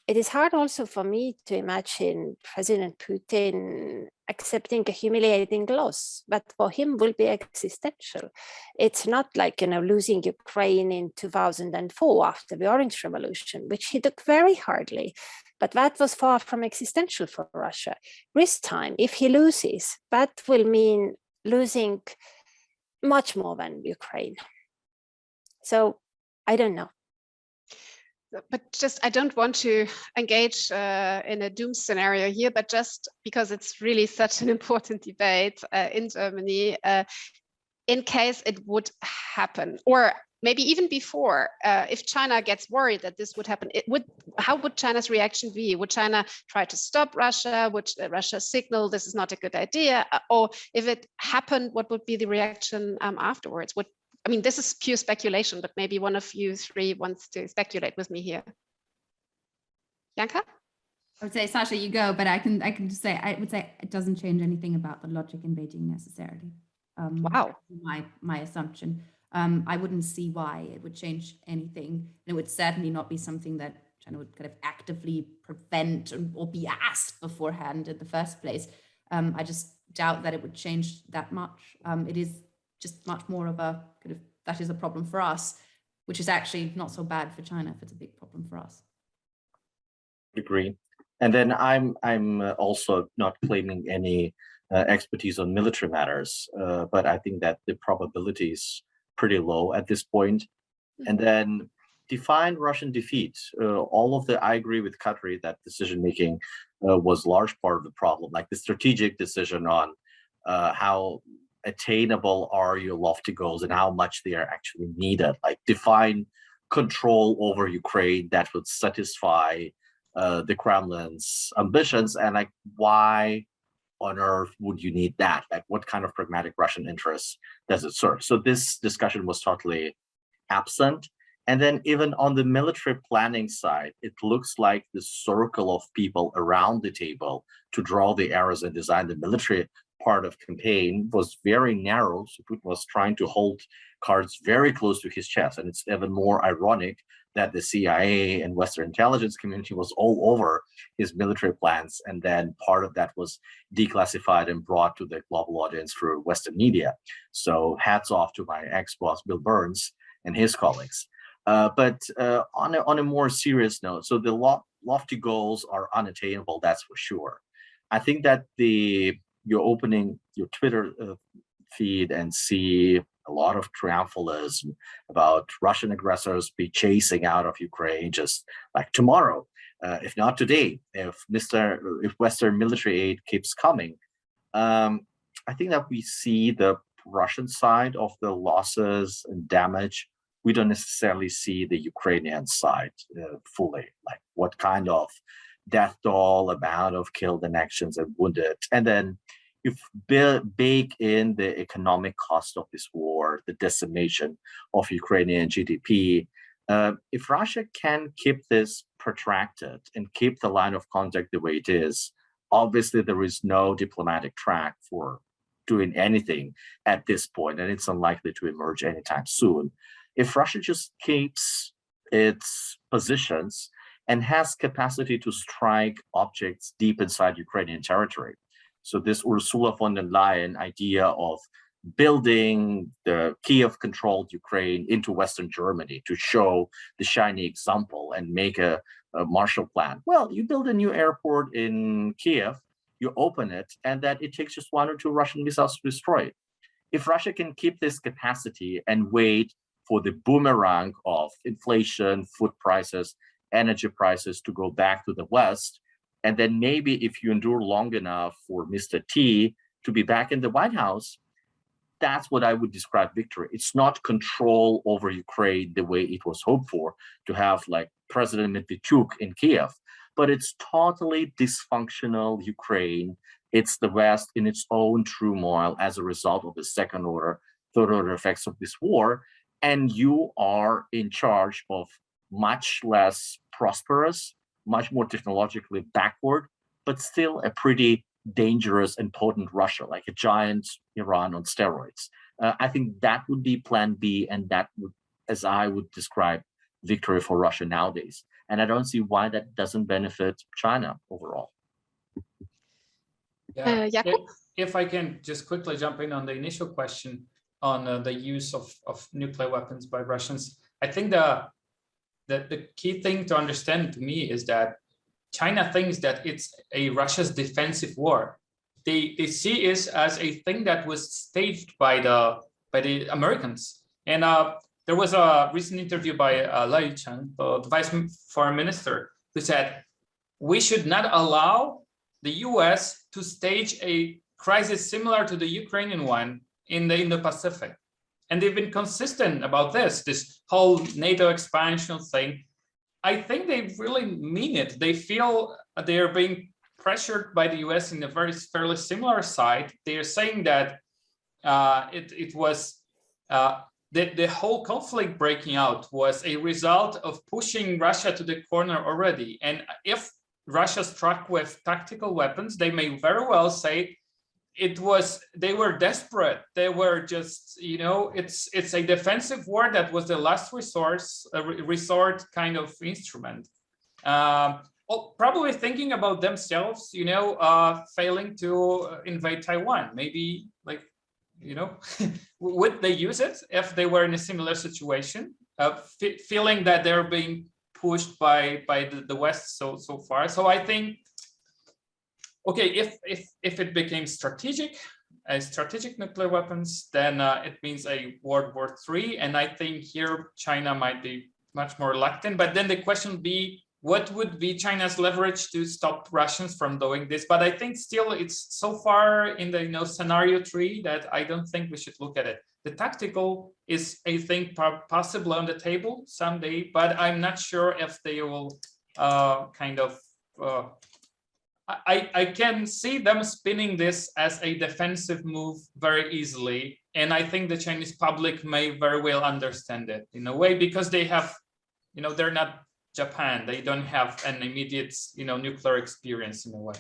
it is hard also for me to imagine President Putin accepting a humiliating loss that for him will be existential. It's not like, you know, losing Ukraine in 2004 after the Orange Revolution, which he took very hardly, but that was far from existential for Russia. This time, if he loses, that will mean losing much more than Ukraine. So I don't know. But just, I don't want to engage in a doom scenario here, but just because it's really such an important debate in Germany, in case it would happen, or maybe even before, if China gets worried that this would happen, how would China's reaction be? Would China try to stop Russia? Would Russia signal this is not a good idea? Or if it happened, what would be the reaction afterwards? I mean, this is pure speculation, but maybe one of you three wants to speculate with me here. Janka? I would say, Sasha, you go, but I can just say, I would say it doesn't change anything about the logic in Beijing necessarily. Wow. My assumption. I wouldn't see why it would change anything. And it would certainly not be something that China would kind of actively prevent or be asked beforehand in the first place. I just doubt that it would change that much. It is just much more of a kind of, that is a problem for us, which is actually not so bad for China if it's a big problem for us. Agree. And then I'm also not claiming any expertise on military matters, but I think that the probability is pretty low at this point. And then define Russian defeat. I agree with Kadri that decision-making was large part of the problem, like the strategic decision on how attainable are your lofty goals and how much they are actually needed, like define control over Ukraine that would satisfy the Kremlin's ambitions, and like why on earth would you need that? Like what kind of pragmatic Russian interests does it serve? So this discussion was totally absent. And then even on the military planning side, it looks like the circle of people around the table to draw the arrows and design the military part of campaign was very narrow. So Putin was trying to hold cards very close to his chest. And it's even more ironic that the CIA and Western intelligence community was all over his military plans. And then part of that was declassified and brought to the global audience through Western media. So hats off to my ex-boss, Bill Burns, and his colleagues. But on a more serious note, so the lofty goals are unattainable, that's for sure. I think that you're opening your Twitter feed and see a lot of triumphalism about Russian aggressors be chasing out of Ukraine just like tomorrow, if not today, if Western military aid keeps coming. I think that we see the Russian side of the losses and damage. We don't necessarily see the Ukrainian side fully, like what kind of death toll, amount of killed and actions and wounded. And then if bake in the economic cost of this war, the decimation of Ukrainian GDP, if Russia can keep this protracted and keep the line of contact the way it is, obviously there is no diplomatic track for doing anything at this point, and it's unlikely to emerge anytime soon. If Russia just keeps its positions and has capacity to strike objects deep inside Ukrainian territory. So this Ursula von der Leyen idea of building the Kiev-controlled Ukraine into Western Germany to show the shiny example and make a Marshall Plan. Well, you build a new airport in Kiev, you open it, and that it takes just 1 or 2 Russian missiles to destroy it. If Russia can keep this capacity and wait for the boomerang of inflation, food prices, energy prices to go back to the West, and then maybe if you endure long enough for Mr. T to be back in the White House, that's what I would describe victory. It's not control over Ukraine the way it was hoped for, to have like President Medvedchuk in Kiev, but it's totally dysfunctional Ukraine. It's the West in its own turmoil as a result of the second order, third order effects of this war. And you are in charge of much less prosperous, much more technologically backward, but still a pretty dangerous and potent Russia, like a giant Iran on steroids. I think that would be plan B, and that would, as I would describe, victory for Russia nowadays. And I don't see why that doesn't benefit China overall. Yeah. Jakub? If I can just quickly jump in on the initial question on the use of nuclear weapons by Russians, I think the key thing to understand to me is that China thinks that it's a Russia's defensive war. They see it as a thing that was staged by the Americans. And there was a recent interview by Liik, the Vice Foreign Minister, who said, we should not allow the US to stage a crisis similar to the Ukrainian one in the Indo-Pacific. And they've been consistent about this whole NATO expansion thing. I think they really mean it. They feel they are being pressured by the US in a fairly similar side. They are saying that it was the whole conflict breaking out was a result of pushing Russia to the corner already. And if Russia struck with tactical weapons, they may very well say they were desperate. They were just, it's a defensive war that was the last resort kind of instrument. Probably thinking about themselves, failing to invade Taiwan. Maybe would they use it if they were in a similar situation, feeling that they're being pushed by the West so far. So I think, okay, if it became strategic nuclear weapons, then it means a World War III. And I think here China might be much more reluctant. But then the question would be, what would be China's leverage to stop Russians from doing this? But I think still it's so far in the scenario 3 that I don't think we should look at it. The tactical is a thing possibly on the table someday, but I'm not sure if they will I can see them spinning this as a defensive move very easily. And I think the Chinese public may very well understand it in a way, because they have, they're not Japan. They don't have an immediate, nuclear experience in a way.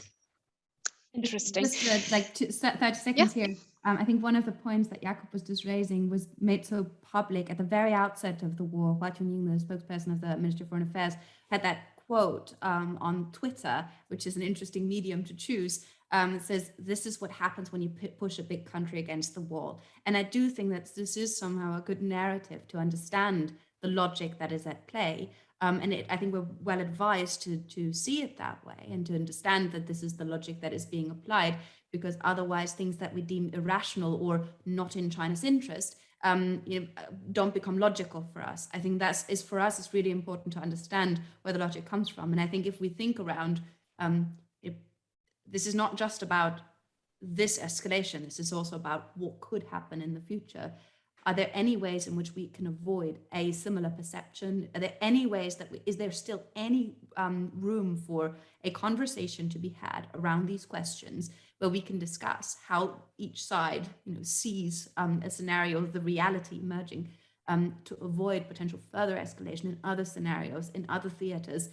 Interesting. Just 30 seconds here. I think one of the points that Jakub was just raising was made so public at the very outset of the war. Hua Chunying, the spokesperson of the Ministry of Foreign Affairs, had that quote on Twitter, which is an interesting medium to choose. It says, this is what happens when you push a big country against the wall. And I do think that this is somehow a good narrative to understand the logic that is at play. I think we're well advised to see it that way and to understand that this is the logic that is being applied, because otherwise things that we deem irrational or not in China's interest don't become logical for us. I think for us, it's really important to understand where the logic comes from. And I think if we think around, this is not just about this escalation, this is also about what could happen in the future. Are there any ways in which we can avoid a similar perception? Are there any ways is there still any room for a conversation to be had around these questions where we can discuss how each side sees a scenario of the reality emerging to avoid potential further escalation in other scenarios, in other theaters?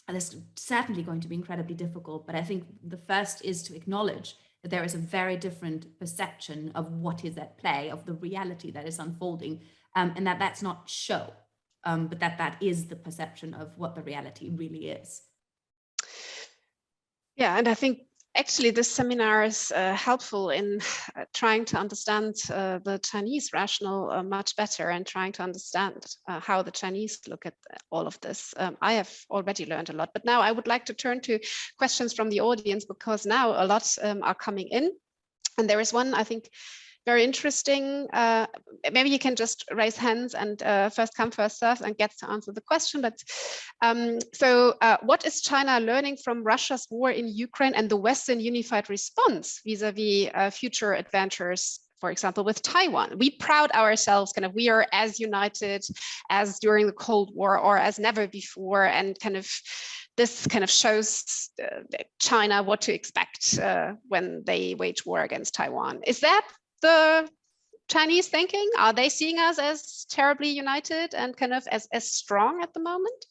That's certainly going to be incredibly difficult, but I think the first is to acknowledge that there is a very different perception of what is at play, of the reality that is unfolding, and that's not show, but that is the perception of what the reality really is. Yeah, and I think actually this seminar is helpful in trying to understand the Chinese rationale much better and trying to understand how the Chinese look at all of this. I have already learned a lot, but now I would like to turn to questions from the audience, because now a lot are coming in. And there is one, I think, very interesting. Maybe you can just raise hands and first come, first serve and get to answer the question. But what is China learning from Russia's war in Ukraine and the Western unified response vis-a-vis future adventures, for example, with Taiwan? We proud ourselves, we are as united as during the Cold War or as never before, and this shows China what to expect when they wage war against Taiwan. Is that the Chinese thinking? Are they seeing us as terribly united and as strong at the moment?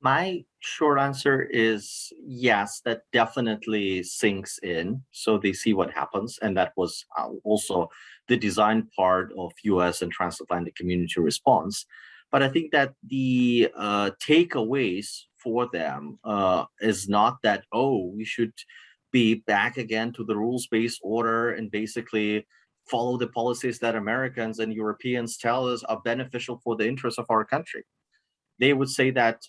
My short answer is yes, that definitely sinks in. So they see what happens. And that was also the design part of US and transatlantic community response. But I think that the takeaways for them is not that, oh, we should be back again to the rules-based order and basically follow the policies that Americans and Europeans tell us are beneficial for the interests of our country. They would say that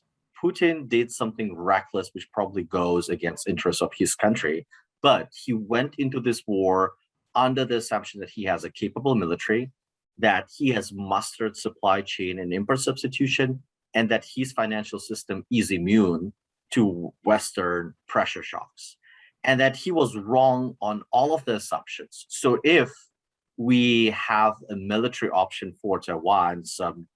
Putin did something reckless, which probably goes against interests of his country, but he went into this war under the assumption that he has a capable military, that he has mastered supply chain and import substitution, and that his financial system is immune to Western pressure shocks. And that he was wrong on all of the assumptions. So if we have a military option for Taiwan some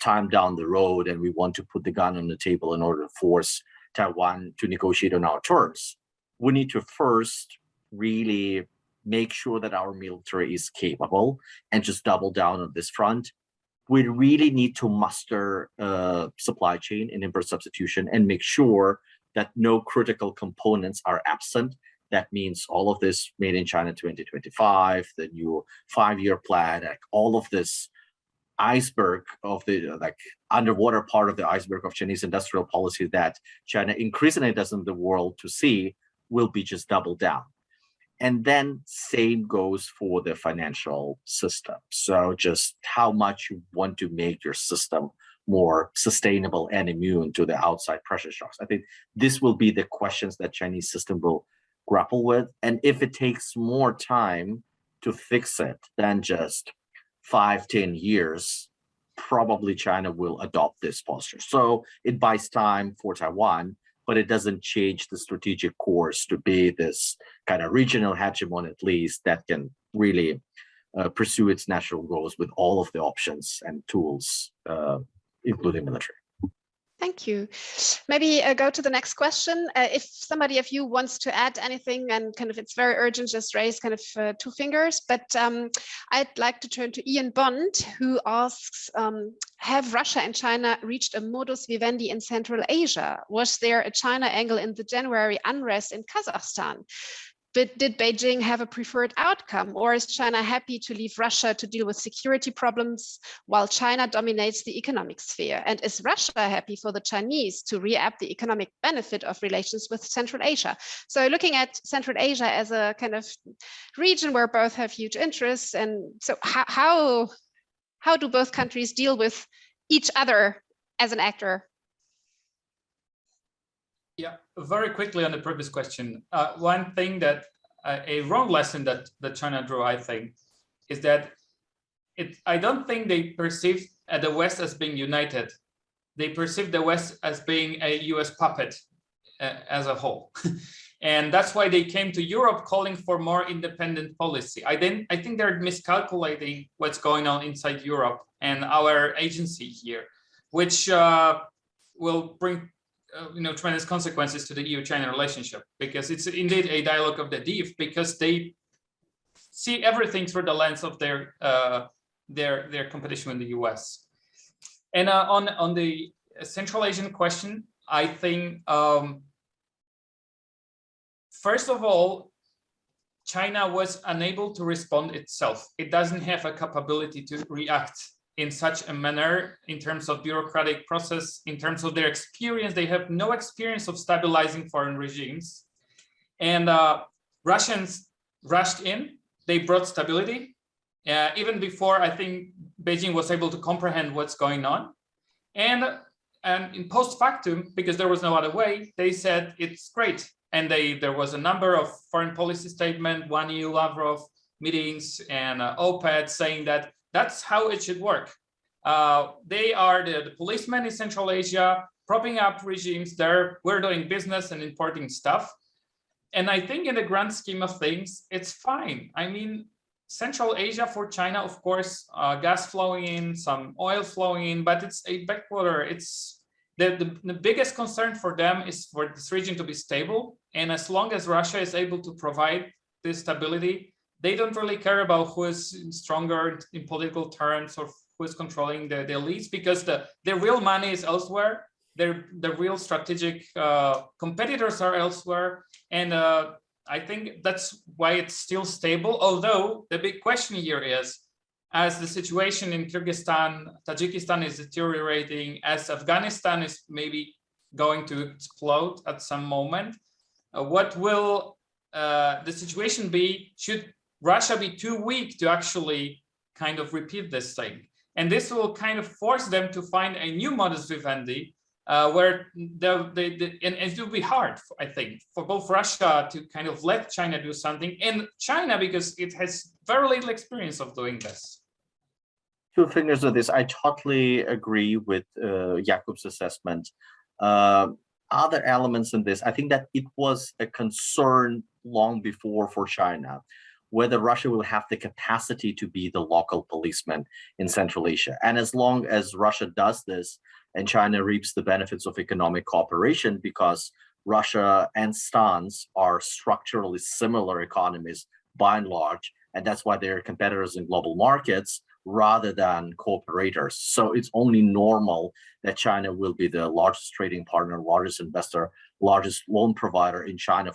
time down the road, and we want to put the gun on the table in order to force Taiwan to negotiate on our terms, we need to first really make sure that our military is capable and just double down on this front. We really need to muster supply chain and import substitution and make sure that no critical components are absent. That means all of this made in China 2025, the new 5-year plan, all of this iceberg of the underwater part of the iceberg of Chinese industrial policy that China increasingly doesn't want the world to see will be just doubled down. And then same goes for the financial system. So just how much you want to make your system more sustainable and immune to the outside pressure shocks. I think this will be the questions that Chinese system will grapple with. And if it takes more time to fix it than just 5-10 years, probably China will adopt this posture. So it buys time for Taiwan, but it doesn't change the strategic course to be this kind of regional hegemon, at least, that can really pursue its national goals with all of the options and tools, including military. Thank you. Maybe go to the next question. If somebody of you wants to add anything, and it's very urgent, just raise 2 fingers. But I'd like to turn to Ian Bond, who asks, have Russia and China reached a modus vivendi in Central Asia? Was there a China angle in the January unrest in Kazakhstan? But did Beijing have a preferred outcome, or is China happy to leave Russia to deal with security problems while China dominates the economic sphere? And is Russia happy for the Chinese to re-up the economic benefit of relations with Central Asia? So looking at Central Asia as a region where both have huge interests, and so how do both countries deal with each other as an actor? Yeah, very quickly on the previous question. One thing that a wrong lesson that China drew, I think, is that I don't think they perceive the West as being united. They perceive the West as being a US puppet as a whole. And that's why they came to Europe calling for more independent policy. I think they're miscalculating what's going on inside Europe and our agency here, which will bring tremendous consequences to the EU-China relationship, because it's indeed a dialogue of the deep, because they see everything through the lens of their competition with the US. And on the Central Asian question, I think first of all, China was unable to respond itself. It doesn't have a capability to react in such a manner in terms of bureaucratic process, in terms of their experience. They have no experience of stabilizing foreign regimes. And Russians rushed in, they brought stability. Even before, I think, Beijing was able to comprehend what's going on. And in post factum, because there was no other way, they said it's great. And there was a number of foreign policy statements, one EU Lavrov meetings, and OPED saying that that's how it should work. They are the policemen in Central Asia, propping up regimes there. We're doing business and importing stuff. And I think in the grand scheme of things, it's fine. I mean, Central Asia for China, of course, gas flowing in, some oil flowing in, but it's a backwater. It's the biggest concern for them is for this region to be stable. And as long as Russia is able to provide this stability, they don't really care about who is stronger in political terms or who is controlling the elites, because the real money is elsewhere. The real strategic competitors are elsewhere. And I think that's why it's still stable. Although the big question here is, as the situation in Kyrgyzstan, Tajikistan is deteriorating, as Afghanistan is maybe going to explode at some moment, what will the situation be? Should Russia be too weak to actually kind of repeat this thing? And this will kind of force them to find a new modus vivendi, where and it will be hard, I think, for both Russia to kind of let China do something, and China, because it has very little experience of doing this. Two fingers on this. I totally agree with Jakub's assessment. Other elements in this, I think that it was a concern long before for China, whether Russia will have the capacity to be the local policeman in Central Asia. And as long as Russia does this, and China reaps the benefits of economic cooperation, because Russia and stans are structurally similar economies by and large, and that's why they're competitors in global markets rather than cooperators. So it's only normal that China will be the largest trading partner, largest investor, largest loan provider in China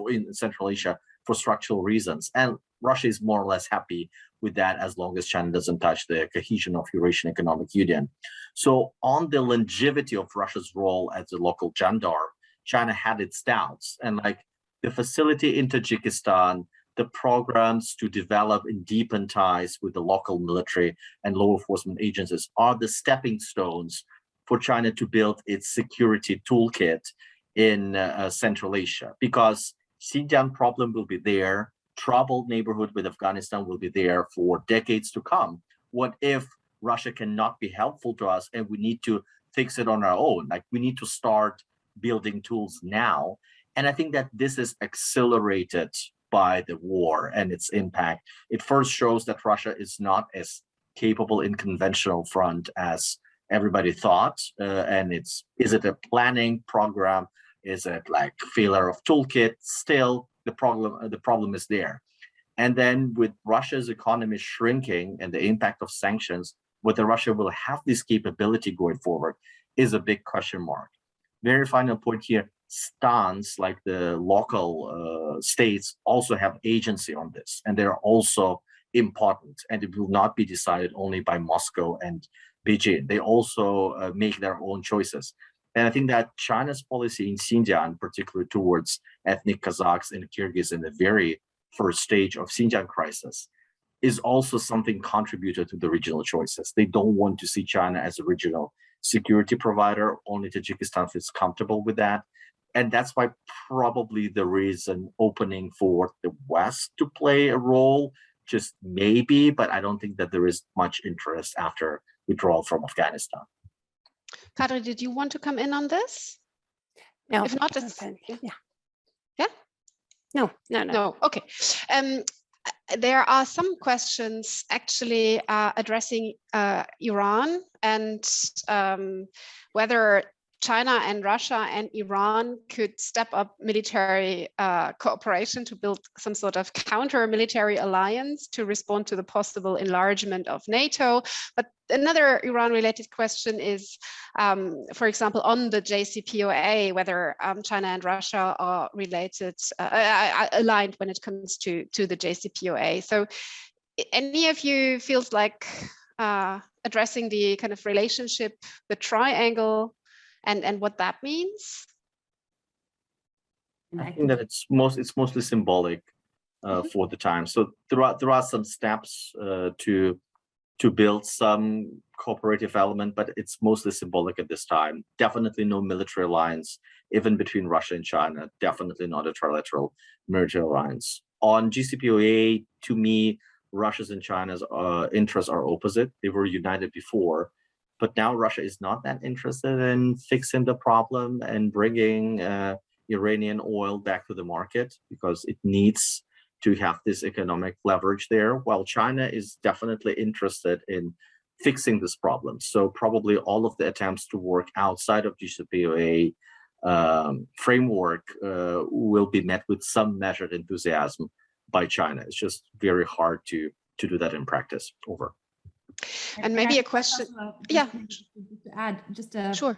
in Central Asia for structural reasons. And Russia is more or less happy with that as long as China doesn't touch the cohesion of Eurasian Economic Union. So on the longevity of Russia's role as a local gendarme, China had its doubts. And like the facility in Tajikistan, the programs to develop and deepen ties with the local military and law enforcement agencies are the stepping stones for China to build its security toolkit in Central Asia, because Xinjiang problem will be there, troubled neighborhood with Afghanistan will be there for decades to come. What if Russia cannot be helpful to us and we need to fix it on our own? Like, we need to start building tools now. And I think that this is accelerated by the war and its impact. It first shows that Russia is not as capable in conventional front as everybody thought. And is it a planning program? Is it like failure of toolkit? Still, the problem is there. And then with Russia's economy shrinking and the impact of sanctions, whether Russia will have this capability going forward is a big question mark. Very final point here, stans like the local states also have agency on this, and they're also important, and it will not be decided only by Moscow and Beijing. They also make their own choices. And I think that China's policy in Xinjiang, particularly towards ethnic Kazakhs and Kyrgyz in the very first stage of Xinjiang crisis, is also something contributed to the regional choices. They don't want to see China as a regional security provider. Only Tajikistan feels comfortable with that. And that's why probably there is an opening for the West to play a role just maybe, but I don't think that there is much interest after withdrawal from Afghanistan. Kadri, did you want to come in on this? No, If not, it's yeah. No. Okay. There are some questions actually addressing Iran and whether China and Russia and Iran could step up military cooperation to build some sort of counter-military alliance to respond to the possible enlargement of NATO. But another Iran-related question is, for example, on the JCPOA, whether China and Russia are related, aligned when it comes to the JCPOA. So any of you feels like addressing the kind of relationship, the triangle, and what that means? I think that it's mostly symbolic for the time. So there are some steps to build some cooperative element, but it's mostly symbolic at this time. Definitely no military alliance, even between Russia and China. Definitely not a trilateral military alliance. On JCPOA, to me, Russia's and China's interests are opposite. They were united before. But now Russia is not that interested in fixing the problem and bringing Iranian oil back to the market because it needs to have this economic leverage there, while China is definitely interested in fixing this problem. So probably all of the attempts to work outside of JCPOA framework will be met with some measured enthusiasm by China. It's just very hard to do that in practice. Over. And maybe a question, to add, sure.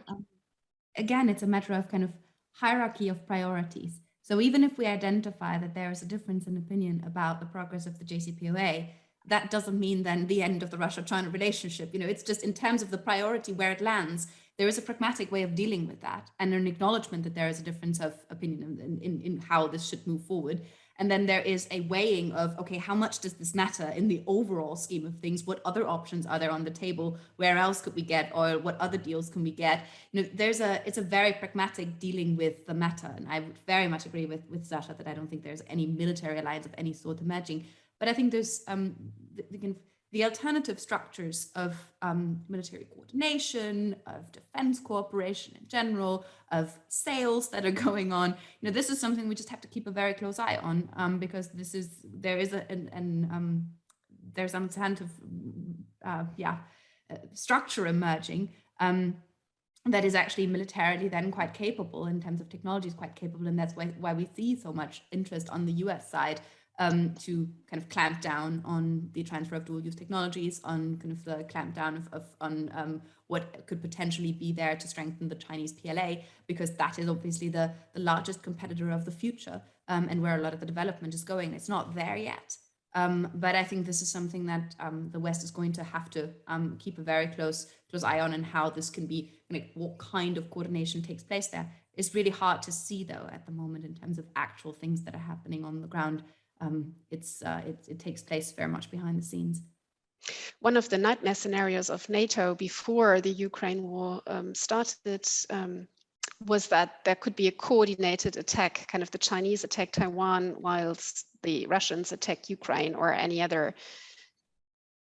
Again, it's a matter of kind of hierarchy of priorities. So even if we identify that there is a difference in opinion about the progress of the JCPOA, that doesn't mean then the end of the Russia-China relationship. You know, it's just in terms of the priority where it lands, there is a pragmatic way of dealing with that and an acknowledgement that there is a difference of opinion in how this should move forward. And then there is a weighing of, okay, how much does this matter in the overall scheme of things? What other options are there on the table? Where else could we get oil? What other deals can we get? You know, it's a very pragmatic dealing with the matter. And I would very much agree with Sasha that I don't think there's any military alliance of any sort emerging. But I think there's the alternative structures of military coordination, of defense cooperation in general, of sales that are going on. You know, this is something we just have to keep a very close eye on because there's some kind of structure emerging that is actually militarily then quite capable in terms of technology, is quite capable, and that's why we see so much interest on the US side to kind of clamp down on the transfer of dual-use technologies, on kind of the clamp down on what could potentially be there to strengthen the Chinese PLA, because that is obviously the largest competitor of the future and where a lot of the development is going. It's not there yet, but I think this is something that the West is going to have to keep a very close eye on, and how this can be, like, what kind of coordination takes place there. It's really hard to see, though, at the moment in terms of actual things that are happening on the ground. It takes place very much behind the scenes. One of the nightmare scenarios of NATO before the Ukraine war started was that there could be a coordinated attack, kind of the Chinese attack Taiwan whilst the Russians attack Ukraine, or any other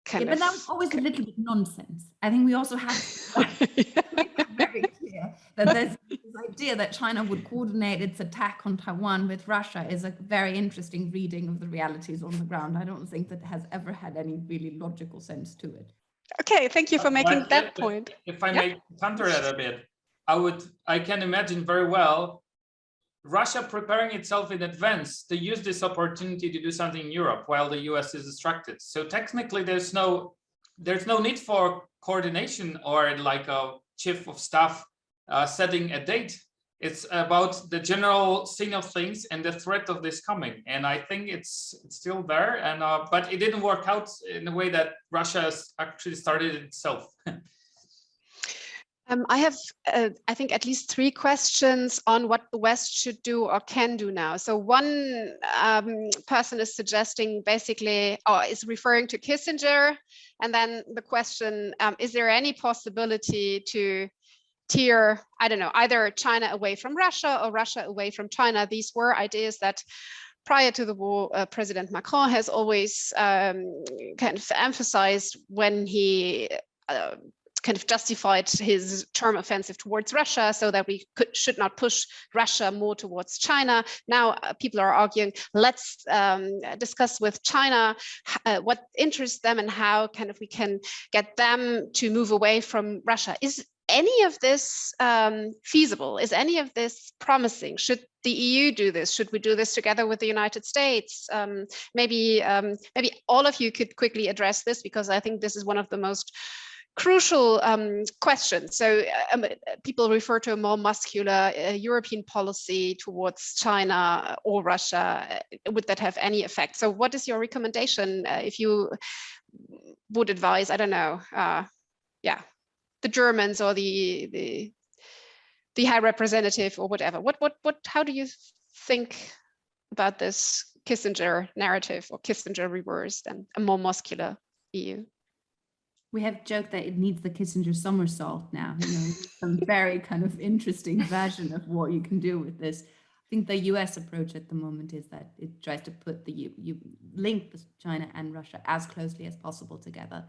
kind of... But that was always a little bit nonsense. I think we also have to make that very clear that there's this idea that China would coordinate its attack on Taiwan with Russia is a very interesting reading of the realities on the ground. I don't think that has ever had any really logical sense to it. Okay, thank you for making that point. If I may counter that a bit, I can imagine very well Russia preparing itself in advance to use this opportunity to do something in Europe while the US is distracted. So technically there's no need for coordination or like a chief of staff setting a date. It's about the general scene of things and the threat of this coming. And I think it's still there, and but it didn't work out in the way that Russia actually started itself. I have, I think, at least 3 questions on what the West should do or can do now. So one person is suggesting basically, or is referring to Kissinger. And then the question, is there any possibility to steer, I don't know, either China away from Russia or Russia away from China? These were ideas that prior to the war, President Macron has always kind of emphasized when he kind of justified his term offensive towards Russia, so that we should not push Russia more towards China. Now people are arguing, let's discuss with China what interests them and how kind of we can get them to move away from Russia. Is any of this feasible? Is any of this promising? Should the EU do this? Should we do this together with the United States? Maybe all of you could quickly address this, because I think this is one of the most crucial questions. So people refer to a more muscular European policy towards China or Russia. Would that have any effect? So what is your recommendation if you would advise, I don't know, the Germans or the High Representative or whatever? How do you think about this Kissinger narrative, or Kissinger reversed, and a more muscular EU? We have joked that it needs the Kissinger somersault now, some very kind of interesting version of what you can do with this. I think the US approach at the moment is that it tries to put you link China and Russia as closely as possible together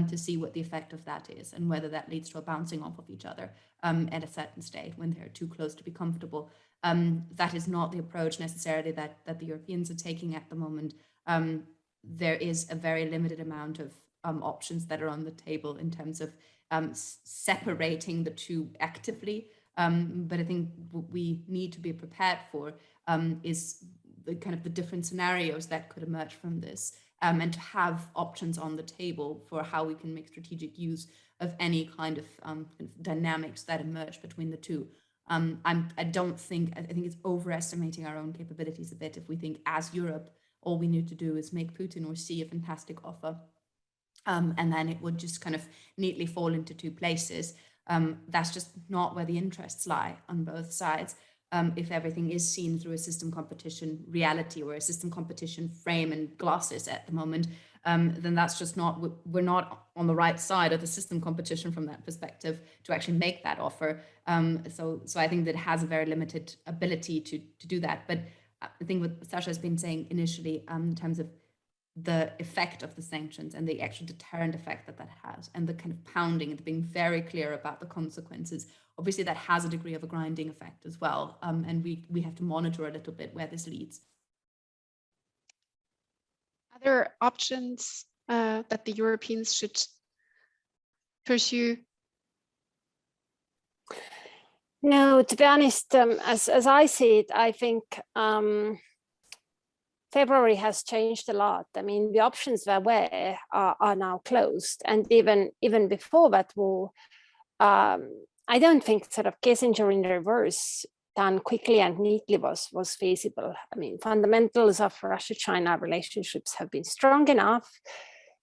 to see what the effect of that is, and whether that leads to a bouncing off of each other at a certain state when they're too close to be comfortable. That is not the approach necessarily that the Europeans are taking at the moment. There is a very limited amount of options that are on the table in terms of separating the two actively. But I think what we need to be prepared for is the kind of the different scenarios that could emerge from this, and to have options on the table for how we can make strategic use of any kind of dynamics that emerge between the two. I think it's overestimating our own capabilities a bit if we think as Europe, all we need to do is make Putin or see a fantastic offer. And then it would just kind of neatly fall into two places. That's just not where the interests lie on both sides. If everything is seen through a system competition reality or a system competition frame and glasses at the moment, then that's just not, we're not on the right side of the system competition from that perspective to actually make that offer. So I think that it has a very limited ability to do that. But I think what Sasha has been saying initially in terms of the effect of the sanctions and the actual deterrent effect that has, and the kind of pounding and being very clear about the consequences. Obviously, that has a degree of a grinding effect as well. And we have to monitor a little bit where this leads. Other options that the Europeans should pursue? No, to be honest, as I see it, I think February has changed a lot. I mean, the options that were are now closed, and even before that war, I don't think sort of Kissinger in reverse done quickly and neatly was feasible. I mean, fundamentals of Russia-China relationships have been strong enough,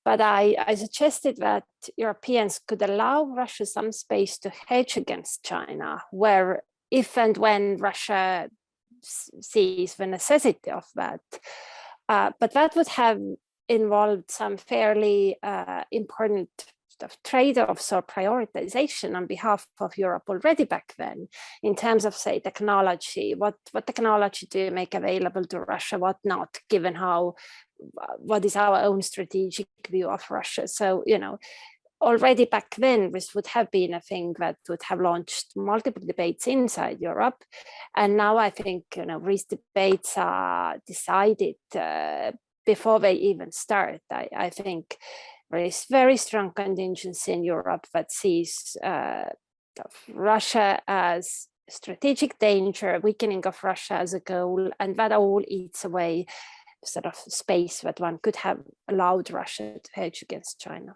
but I suggested that Europeans could allow Russia some space to hedge against China, where if and when Russia sees the necessity of that. But that would have involved some fairly important trade-offs or prioritization on behalf of Europe already back then, in terms of, say, technology. What technology do you make available to Russia, what not, given what is our own strategic view of Russia. So, already back then, this would have been a thing that would have launched multiple debates inside Europe. And now I think, these debates are decided before they even start. I think there is very strong contingency in Europe that sees Russia as strategic danger, weakening of Russia as a goal, and that all eats away sort of space that one could have allowed Russia to hedge against China.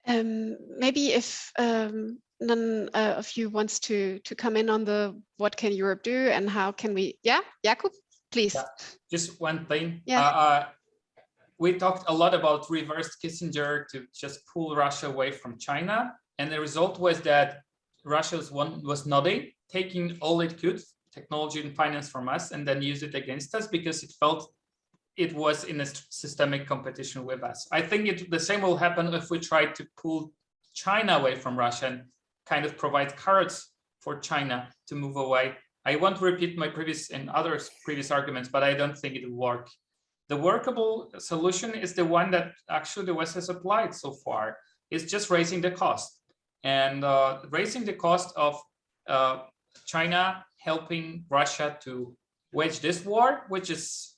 Maybe if none of you wants to come in on the what can Europe do and how can we, Jakub, please. Yeah, just one thing. Yeah. We talked a lot about reverse Kissinger to just pull Russia away from China, and the result was that Russia was nodding, taking all it could, technology and finance from us, and then use it against us because it felt it was in a systemic competition with us. I think the same will happen if we try to pull China away from Russia and kind of provide carrots for China to move away. I won't repeat my previous and others' previous arguments, but I don't think it will work. The workable solution is the one that actually the West has applied so far. It's just raising the cost, and raising the cost of China helping Russia to wage this war, which is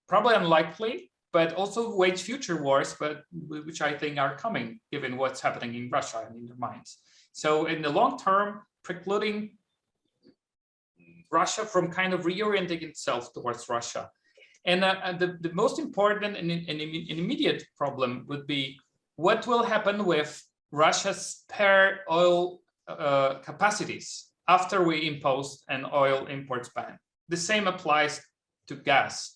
probably unlikely, but also wage future wars, but which I think are coming given what's happening in Russia and in their minds. So in the long term, precluding Russia from kind of reorienting itself towards Russia. And the most important and immediate problem would be what will happen with Russia's spare oil capacities after we impose an oil imports ban. The same applies to gas.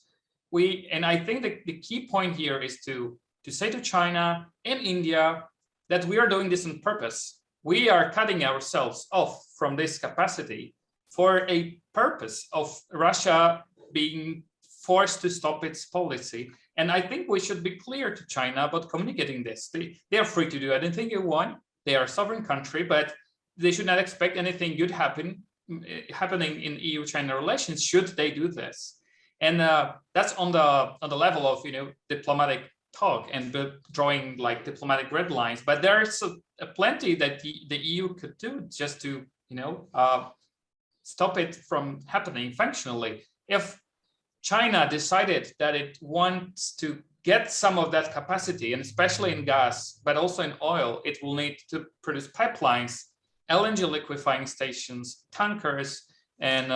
And I think the key point here is to say to China and India that we are doing this on purpose. We are cutting ourselves off from this capacity for a purpose of Russia being forced to stop its policy. And I think we should be clear to China about communicating this. They are free to do anything they want. They are a sovereign country, but they should not expect anything good happening in EU-China relations should they do this. And that's on the level of diplomatic talk and drawing like diplomatic red lines. But there's plenty that the EU could do just to stop it from happening functionally. If China decided that it wants to get some of that capacity, and especially in gas, but also in oil, it will need to produce pipelines, LNG liquefying stations, tankers, and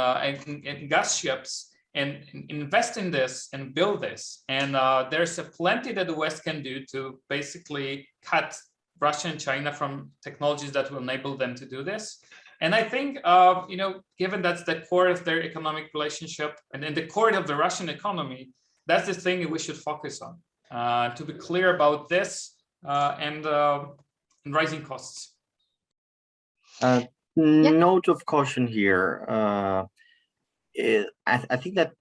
gas ships, and invest in this and build this. And there's plenty that the West can do to basically cut Russia and China from technologies that will enable them to do this. And I think, given that's the core of their economic relationship and in the core of the Russian economy, that's the thing we should focus on, to be clear about this and rising costs. Note of caution here. I think that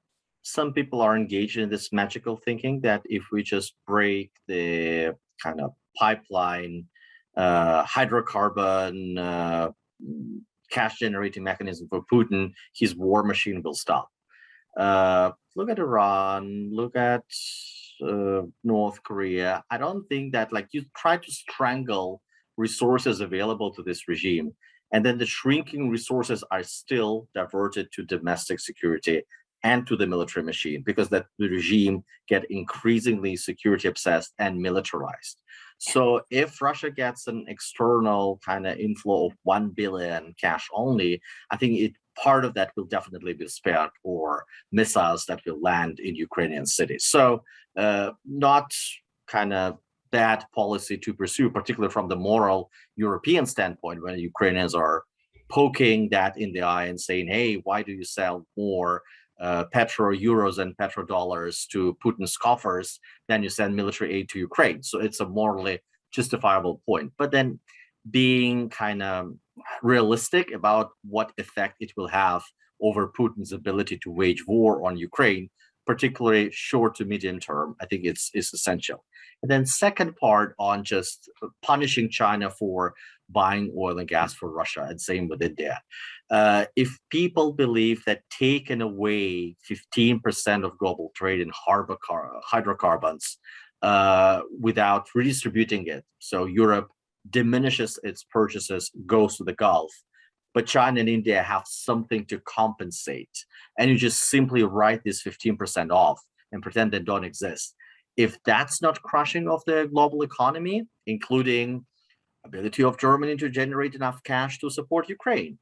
some people are engaged in this magical thinking that if we just break the kind of pipeline, hydrocarbon, cash generating mechanism for Putin, his war machine will stop. Look at Iran, look at North Korea. I don't think that you try to strangle resources available to this regime, and then the shrinking resources are still diverted to domestic security and to the military machine, because that the regime get increasingly security obsessed and militarized. So if Russia gets an external kind of inflow of 1 billion cash only, I think part of that will definitely be spared for missiles that will land in Ukrainian cities. So not kind of bad policy to pursue, particularly from the moral European standpoint, when Ukrainians are poking that in the eye and saying, hey, why do you sell more petro euros and petrodollars to Putin's coffers than you send military aid to Ukraine? So it's a morally justifiable point. But then being kind of realistic about what effect it will have over Putin's ability to wage war on Ukraine, particularly short to medium term, I think it's essential. And then second part on just punishing China for buying oil and gas for Russia, and same with India. If people believe that taking away 15% of global trade in hydrocarbons without redistributing it, so Europe diminishes its purchases, goes to the Gulf, but China and India have something to compensate, and you just simply write this 15% off and pretend they don't exist. If that's not crushing of the global economy, including ability of Germany to generate enough cash to support Ukraine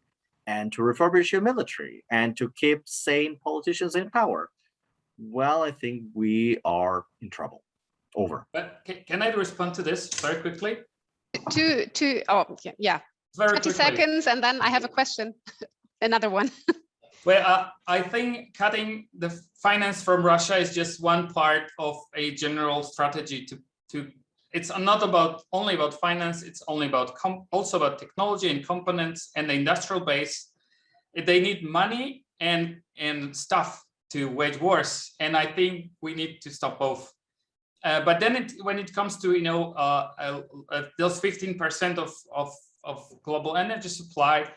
and to refurbish your military and to keep sane politicians in power, well, I think we are in trouble. Over. But can I respond to this very quickly? Yeah. Very 30 quickly. seconds, and then I have a question. Another one. Well, I think cutting the finance from Russia is just one part of a general strategy to it's not only about finance, it's only about also about technology and components and the industrial base. They need money and stuff to wage wars, and I think we need to stop both. But then when it comes to those 15% of global energy supply,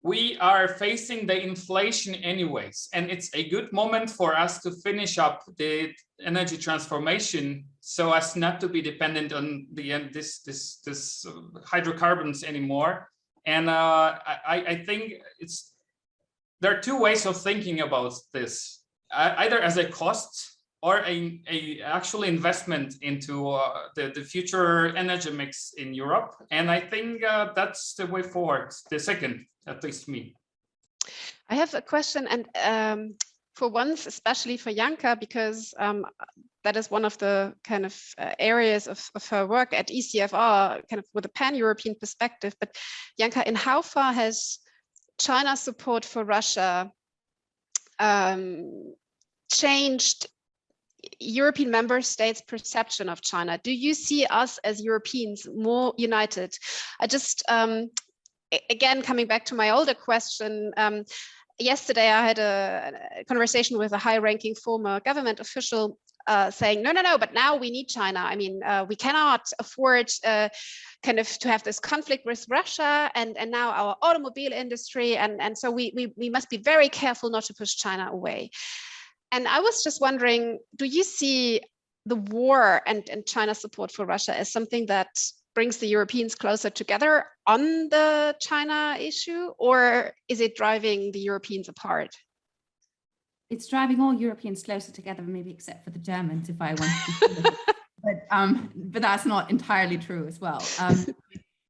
we are facing the inflation anyways, and it's a good moment for us to finish up the energy transformation so as not to be dependent on this hydrocarbons anymore. And I think there are two ways of thinking about this, either as a cost or a actual investment into the future energy mix in Europe. And I think that's the way forward, the second, at least me. I have a question, and for once, especially for Janka, because that is one of the kind of areas of her work at ECFR, kind of with a pan-European perspective. But Janka, in how far has China's support for Russia changed European member states' perception of China? Do you see us as Europeans more united? I just, again, coming back to my older question, yesterday I had a conversation with a high-ranking former government official saying, no, but now we need China. I mean, we cannot afford kind of to have this conflict with Russia and now our automobile industry. And so we must be very careful not to push China away. And I was just wondering, do you see the war and China's support for Russia as something that brings the Europeans closer together on the China issue, or is it driving the Europeans apart? It's driving all Europeans closer together, maybe except for the Germans, if I want to be but that's not entirely true as well.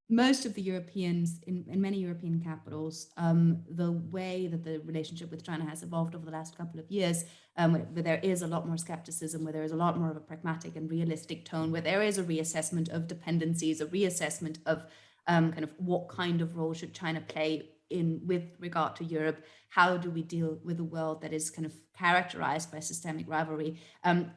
Most of the Europeans, in many European capitals, the way that the relationship with China has evolved over the last couple of years, where there is a lot more skepticism, where there is a lot more of a pragmatic and realistic tone, where there is a reassessment of dependencies, a reassessment of kind of what kind of role should China play with regard to Europe. How do we deal with a world that is kind of characterized by systemic rivalry?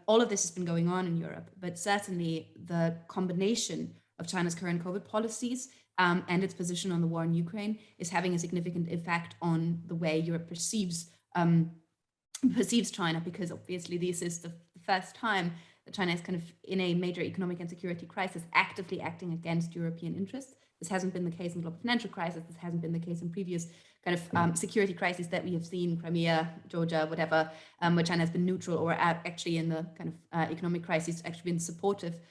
All of this has been going on in Europe, but certainly the combination of China's current COVID policies and its position on the war in Ukraine is having a significant effect on the way Europe perceives China, because obviously this is the first time that China is kind of in a major economic and security crisis, actively acting against European interests. This hasn't been the case in the global financial crisis. This hasn't been the case in previous kind of security crises that we have seen, Crimea, Georgia, whatever, where China has been neutral, or actually in the kind of economic crisis actually been supportive.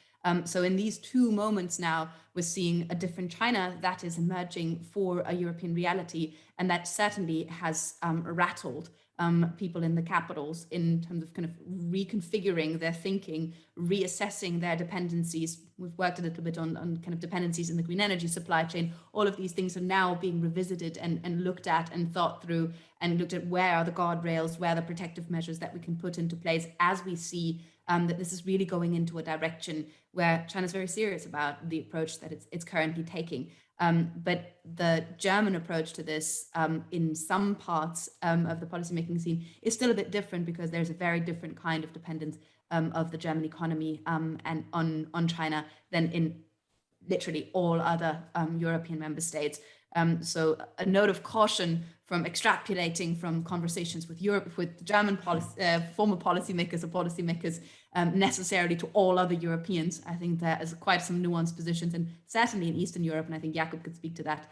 So in these two moments now, we're seeing a different China that is emerging for a European reality, and that certainly has rattled people in the capitals in terms of kind of reconfiguring their thinking, reassessing their dependencies. We've worked a little bit on kind of dependencies in the green energy supply chain. All of these things are now being revisited and looked at and thought through, and looked at where are the guardrails, where are the protective measures that we can put into place as we see that this is really going into a direction where China's very serious about the approach that it's currently taking. But the German approach to this in some parts of the policymaking scene is still a bit different, because there's a very different kind of dependence of the German economy and on China than in literally all other European member states. So a note of caution from extrapolating from conversations with Europe, with the German former policymakers or policymakers necessarily to all other Europeans. I think there is quite some nuanced positions, and certainly in Eastern Europe, and I think Jakub could speak to that,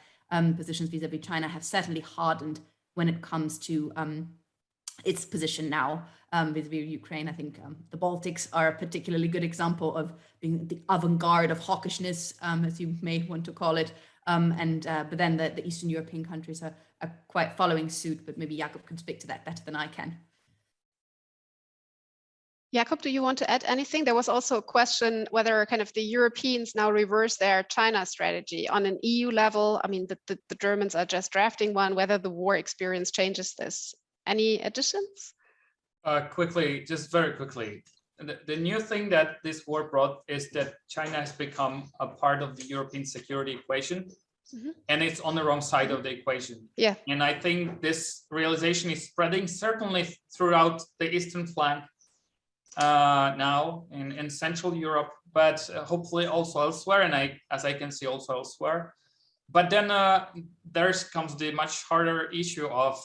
positions vis-a-vis China have certainly hardened when it comes to its position now vis-a-vis Ukraine. I think the Baltics are a particularly good example of being the avant-garde of hawkishness, as you may want to call it. But then the Eastern European countries are quite following suit, but maybe Jakub can speak to that better than I can. Jakub, do you want to add anything? There was also a question whether kind of the Europeans now reverse their China strategy on an EU level. I mean, the Germans are just drafting one, whether the war experience changes this. Any additions? Quickly, just very quickly. The new thing that this war brought is that China has become a part of the European security equation, and it's on the wrong side of the equation. Yeah. And I think this realization is spreading certainly throughout the eastern flank now in Central Europe, but hopefully also elsewhere, and as I can see also elsewhere. But then there comes the much harder issue of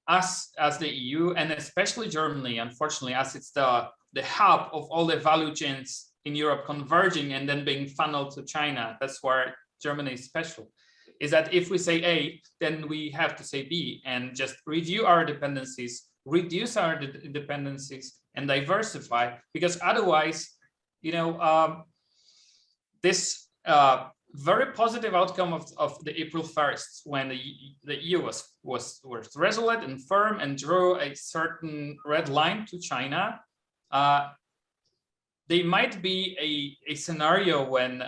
us as the EU, and especially Germany, unfortunately, as it's the hub of all the value chains in Europe converging and then being funneled to China. That's where Germany is special. is that if we say A, then we have to say B and just review our dependencies, reduce our dependencies, and diversify, because otherwise, you know, this very positive outcome of the April 1st, when the EU was resolute and firm and drew a certain red line to China, they might be a scenario when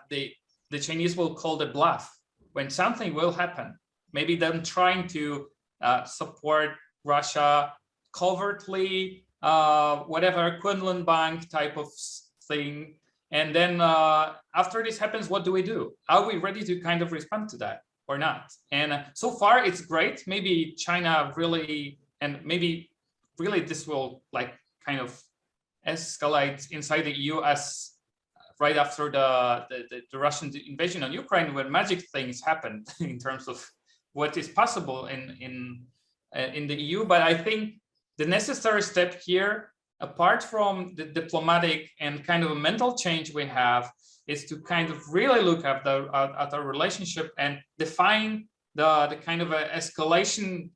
the Chinese will call the bluff, when something will happen. Maybe them trying to support Russia covertly, whatever equivalent bank type of thing. And then after this happens, what do we do? Are we ready to kind of respond to that or not? And so far it's great. Maybe China really, and maybe really this will like kind of escalate inside the EU as right after the Russian invasion on Ukraine, when magic things happened in terms of what is possible in the EU. But I think the necessary step here, apart from the diplomatic and kind of a mental change we have, is to kind of really look at our relationship and define the kind of a escalation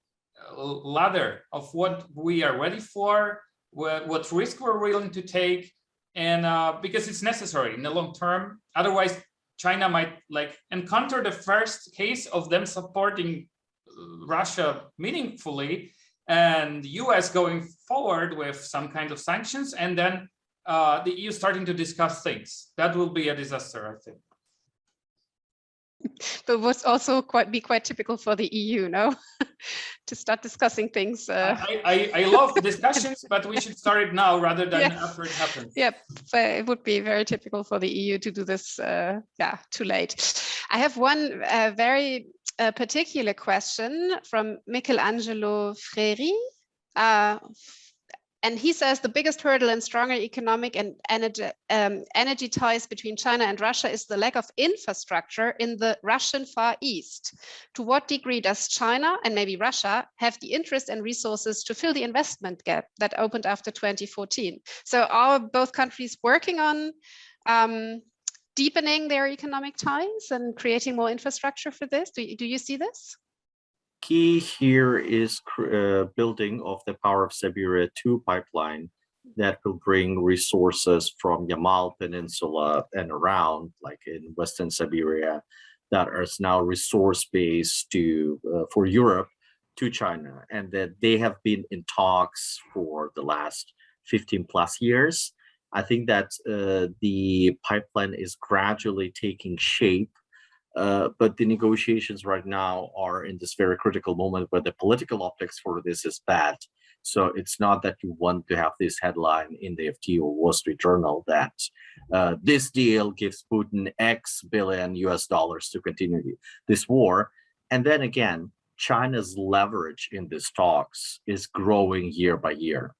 ladder of what we are ready for, what risk we're willing to take, and because it's necessary in the long term. Otherwise, China might like encounter the first case of them supporting Russia meaningfully, and the US going forward with some kind of sanctions, and then the EU starting to discuss things. That will be a disaster, I think. But what's also be quite typical for the EU, no? To start discussing things. I love the discussions, but we should start it now rather than after it happens. Yep, so it would be very typical for the EU to do this, too late. I have one very particular question from Michelangelo Freri. And he says the biggest hurdle in stronger economic and energy ties between China and Russia is the lack of infrastructure in the Russian Far East. To what degree does China and maybe Russia have the interest and resources to fill the investment gap that opened after 2014? So are both countries working on deepening their economic ties and creating more infrastructure for this? Do you see this? Key here is building of the Power of Siberia 2 pipeline that will bring resources from Yamal Peninsula and around, like in Western Siberia, that is now resource-based for Europe to China, and that they have been in talks for the last 15 plus years. I think that the pipeline is gradually taking shape. But the negotiations right now are in this very critical moment where the political optics for this is bad. So it's not that you want to have this headline in the FT or Wall Street Journal that this deal gives Putin X billion US dollars to continue this war. And then again, China's leverage in these talks is growing year by year.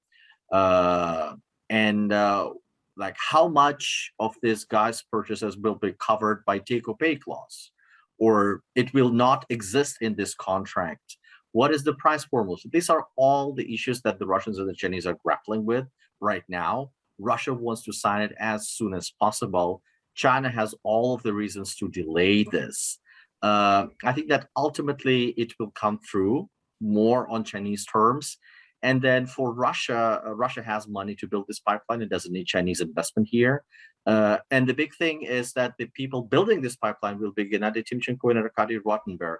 Like how much of this gas purchases will be covered by take-or-pay clause, or it will not exist in this contract? What is the price formula? So these are all the issues that the Russians and the Chinese are grappling with right now. Russia wants to sign it as soon as possible. China has all of the reasons to delay this. I think that ultimately it will come through more on Chinese terms. And then for Russia, Russia has money to build this pipeline. It doesn't need Chinese investment here. And the big thing is that the people building this pipeline will be Gennady Timchenko and Arkady Rottenberg,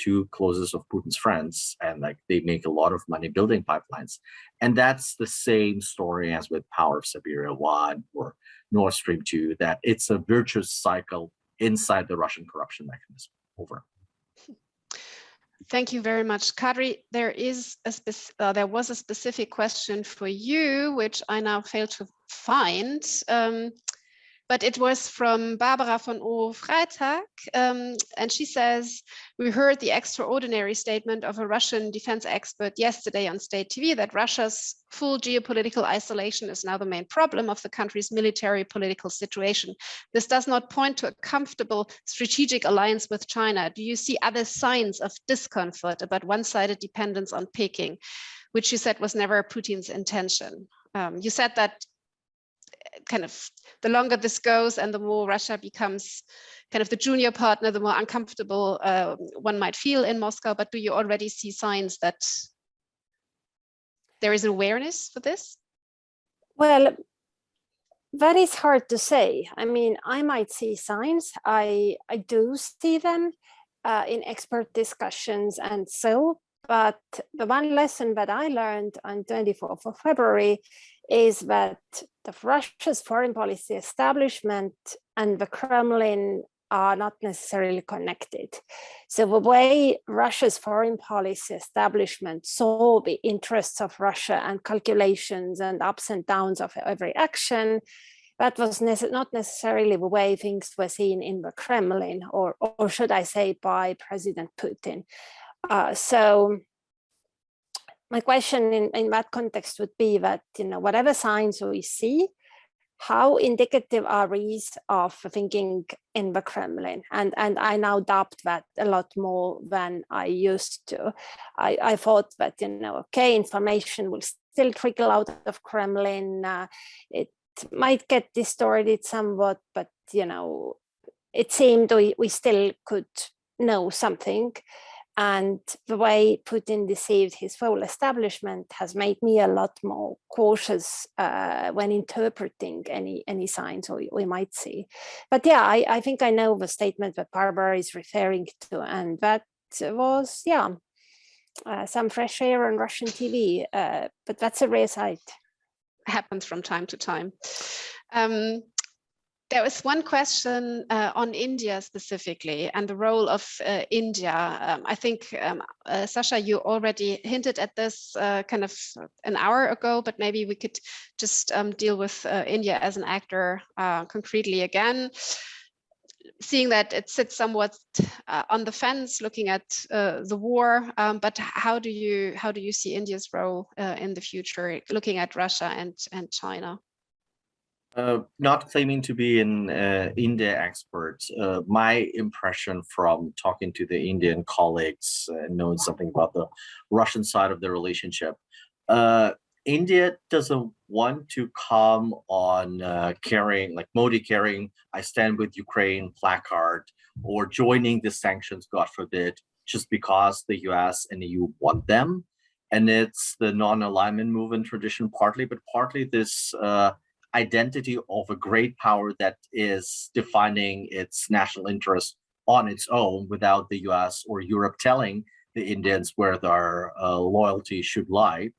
two closest of Putin's friends. And like they make a lot of money building pipelines. And that's the same story as with Power of Siberia 1 or Nord Stream 2, that it's a virtuous cycle inside the Russian corruption mechanism. Over. Thank you very much, Kadri. There was a specific question for you, which I now failed to find, but it was from Barbara von O. Freitag, and she says, we heard the extraordinary statement of a Russian defense expert yesterday on state TV that Russia's full geopolitical isolation is now the main problem of the country's military political situation. This does not point to a comfortable strategic alliance with China. Do you see other signs of discomfort about one-sided dependence on Peking, which you said was never Putin's intention? You said that kind of the longer this goes and the more Russia becomes kind of the junior partner, the more uncomfortable one might feel in Moscow. But do you already see signs that there is an awareness for this? Well, that is hard to say. I mean, I might see signs. I do see them in expert discussions and so, but the one lesson that I learned on 24th of February is that Russia's foreign policy establishment and the Kremlin are not necessarily connected. So the way Russia's foreign policy establishment saw the interests of Russia and calculations and ups and downs of every action, that was not necessarily the way things were seen in the Kremlin, or should I say by President Putin. So my question in that context would be that, whatever signs we see, how indicative are these of thinking in the Kremlin? And I now doubt that a lot more than I used to. I thought that, okay, information will still trickle out of Kremlin. It might get distorted somewhat, but, it seemed we still could know something. And the way Putin deceived his whole establishment has made me a lot more cautious when interpreting any signs we might see. But yeah, I think I know the statement that Barbara is referring to, and that was, some fresh air on Russian TV, but that's a rare sight. Happens from time to time. There was one question on India specifically and the role of India. I think, Sasha, you already hinted at this kind of an hour ago, but maybe we could just deal with India as an actor concretely again, seeing that it sits somewhat on the fence looking at the war, but how do you see India's role in the future, looking at Russia and China? Not claiming to be an India expert, my impression from talking to the Indian colleagues and knowing something about the Russian side of the relationship, India doesn't want to come on carrying, like Modi carrying "I stand with Ukraine" placard, or joining the sanctions, God forbid, just because the US and EU want them. And it's the non-alignment movement tradition partly, but partly this identity of a great power that is defining its national interest on its own without the US or Europe telling the Indians where their loyalty should lie.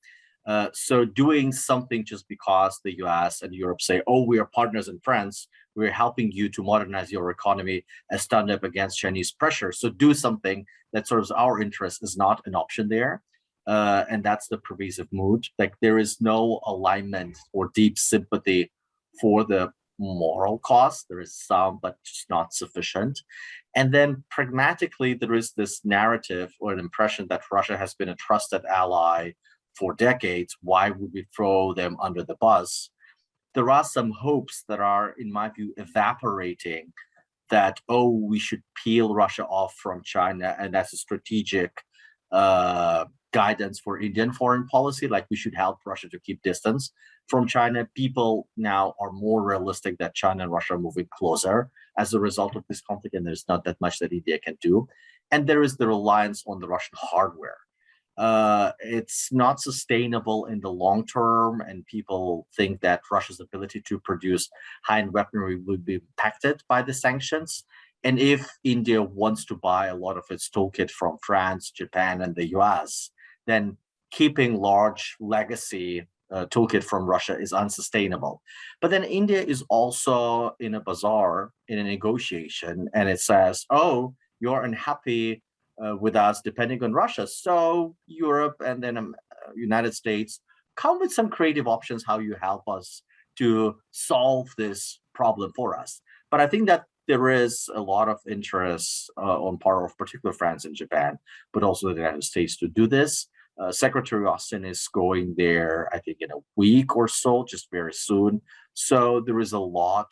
So doing something just because the US and Europe say, oh, we are partners and friends, we're helping you to modernize your economy and stand up against Chinese pressure. So do something that serves our interest is not an option there. And that's the pervasive mood. Like, there is no alignment or deep sympathy for the moral cause. There is some, but just not sufficient. And then pragmatically, there is this narrative or an impression that Russia has been a trusted ally for decades. Why would we throw them under the bus? There are some hopes that are, in my view, evaporating, that, oh, we should peel Russia off from China, and that's a strategic guidance for Indian foreign policy, like we should help Russia to keep distance from China. People now are more realistic that China and Russia are moving closer as a result of this conflict, and there's not that much that India can do. And there is the reliance on the Russian hardware. It's not sustainable in the long term, and people think that Russia's ability to produce high-end weaponry will be impacted by the sanctions. And if India wants to buy a lot of its toolkit from France, Japan, and the US, then keeping large legacy toolkit from Russia is unsustainable. But then India is also in a bazaar, in a negotiation, and it says, oh, you're unhappy with us depending on Russia. So Europe and then United States, come with some creative options how you help us to solve this problem for us. But I think that there is a lot of interest on part of particular France and Japan, but also the United States to do this. Secretary Austin is going there, I think, in a week or so, just very soon. So there is a lot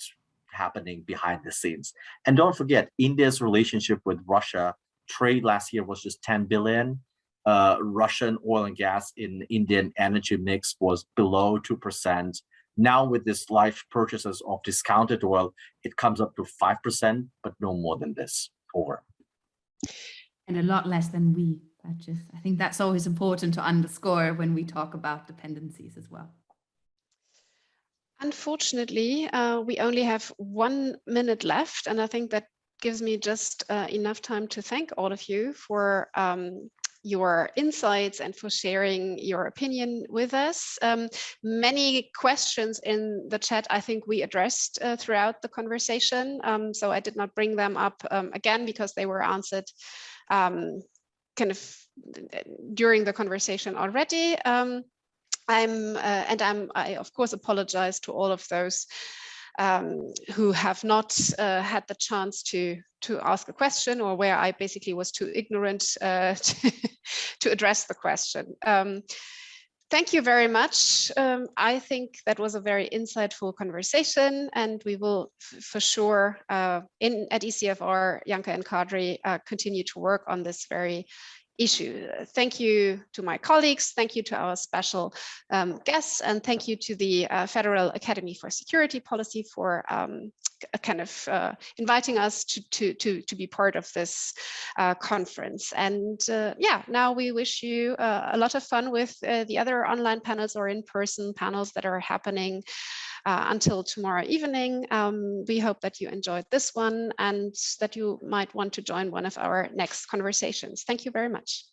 happening behind the scenes. And don't forget, India's relationship with Russia, trade last year was just 10 billion. Russian oil and gas in Indian energy mix was below 2%. Now with this live purchases of discounted oil, it comes up to 5%, but no more than this. Over. And a lot less than we purchase. I think that's always important to underscore when we talk about dependencies as well. Unfortunately, we only have 1 minute left, and I think that gives me just enough time to thank all of you for your insights and for sharing your opinion with us. Many questions in the chat I think we addressed throughout the conversation, so I did not bring them up again because they were answered kind of during the conversation already. I of course apologize to all of those who have not had the chance to ask a question, or where I basically was too ignorant to address the question. Thank you very much. I think that was a very insightful conversation, and we will for sure at ECFR, Janka and Kadri, continue to work on this very issue. Thank you to my colleagues, thank you to our special guests, and thank you to the Federal Academy for Security Policy for kind of inviting us to be part of this conference. And yeah, now we wish you a lot of fun with the other online panels or in-person panels that are happening until tomorrow evening. We hope that you enjoyed this one and that you might want to join one of our next conversations. Thank you very much.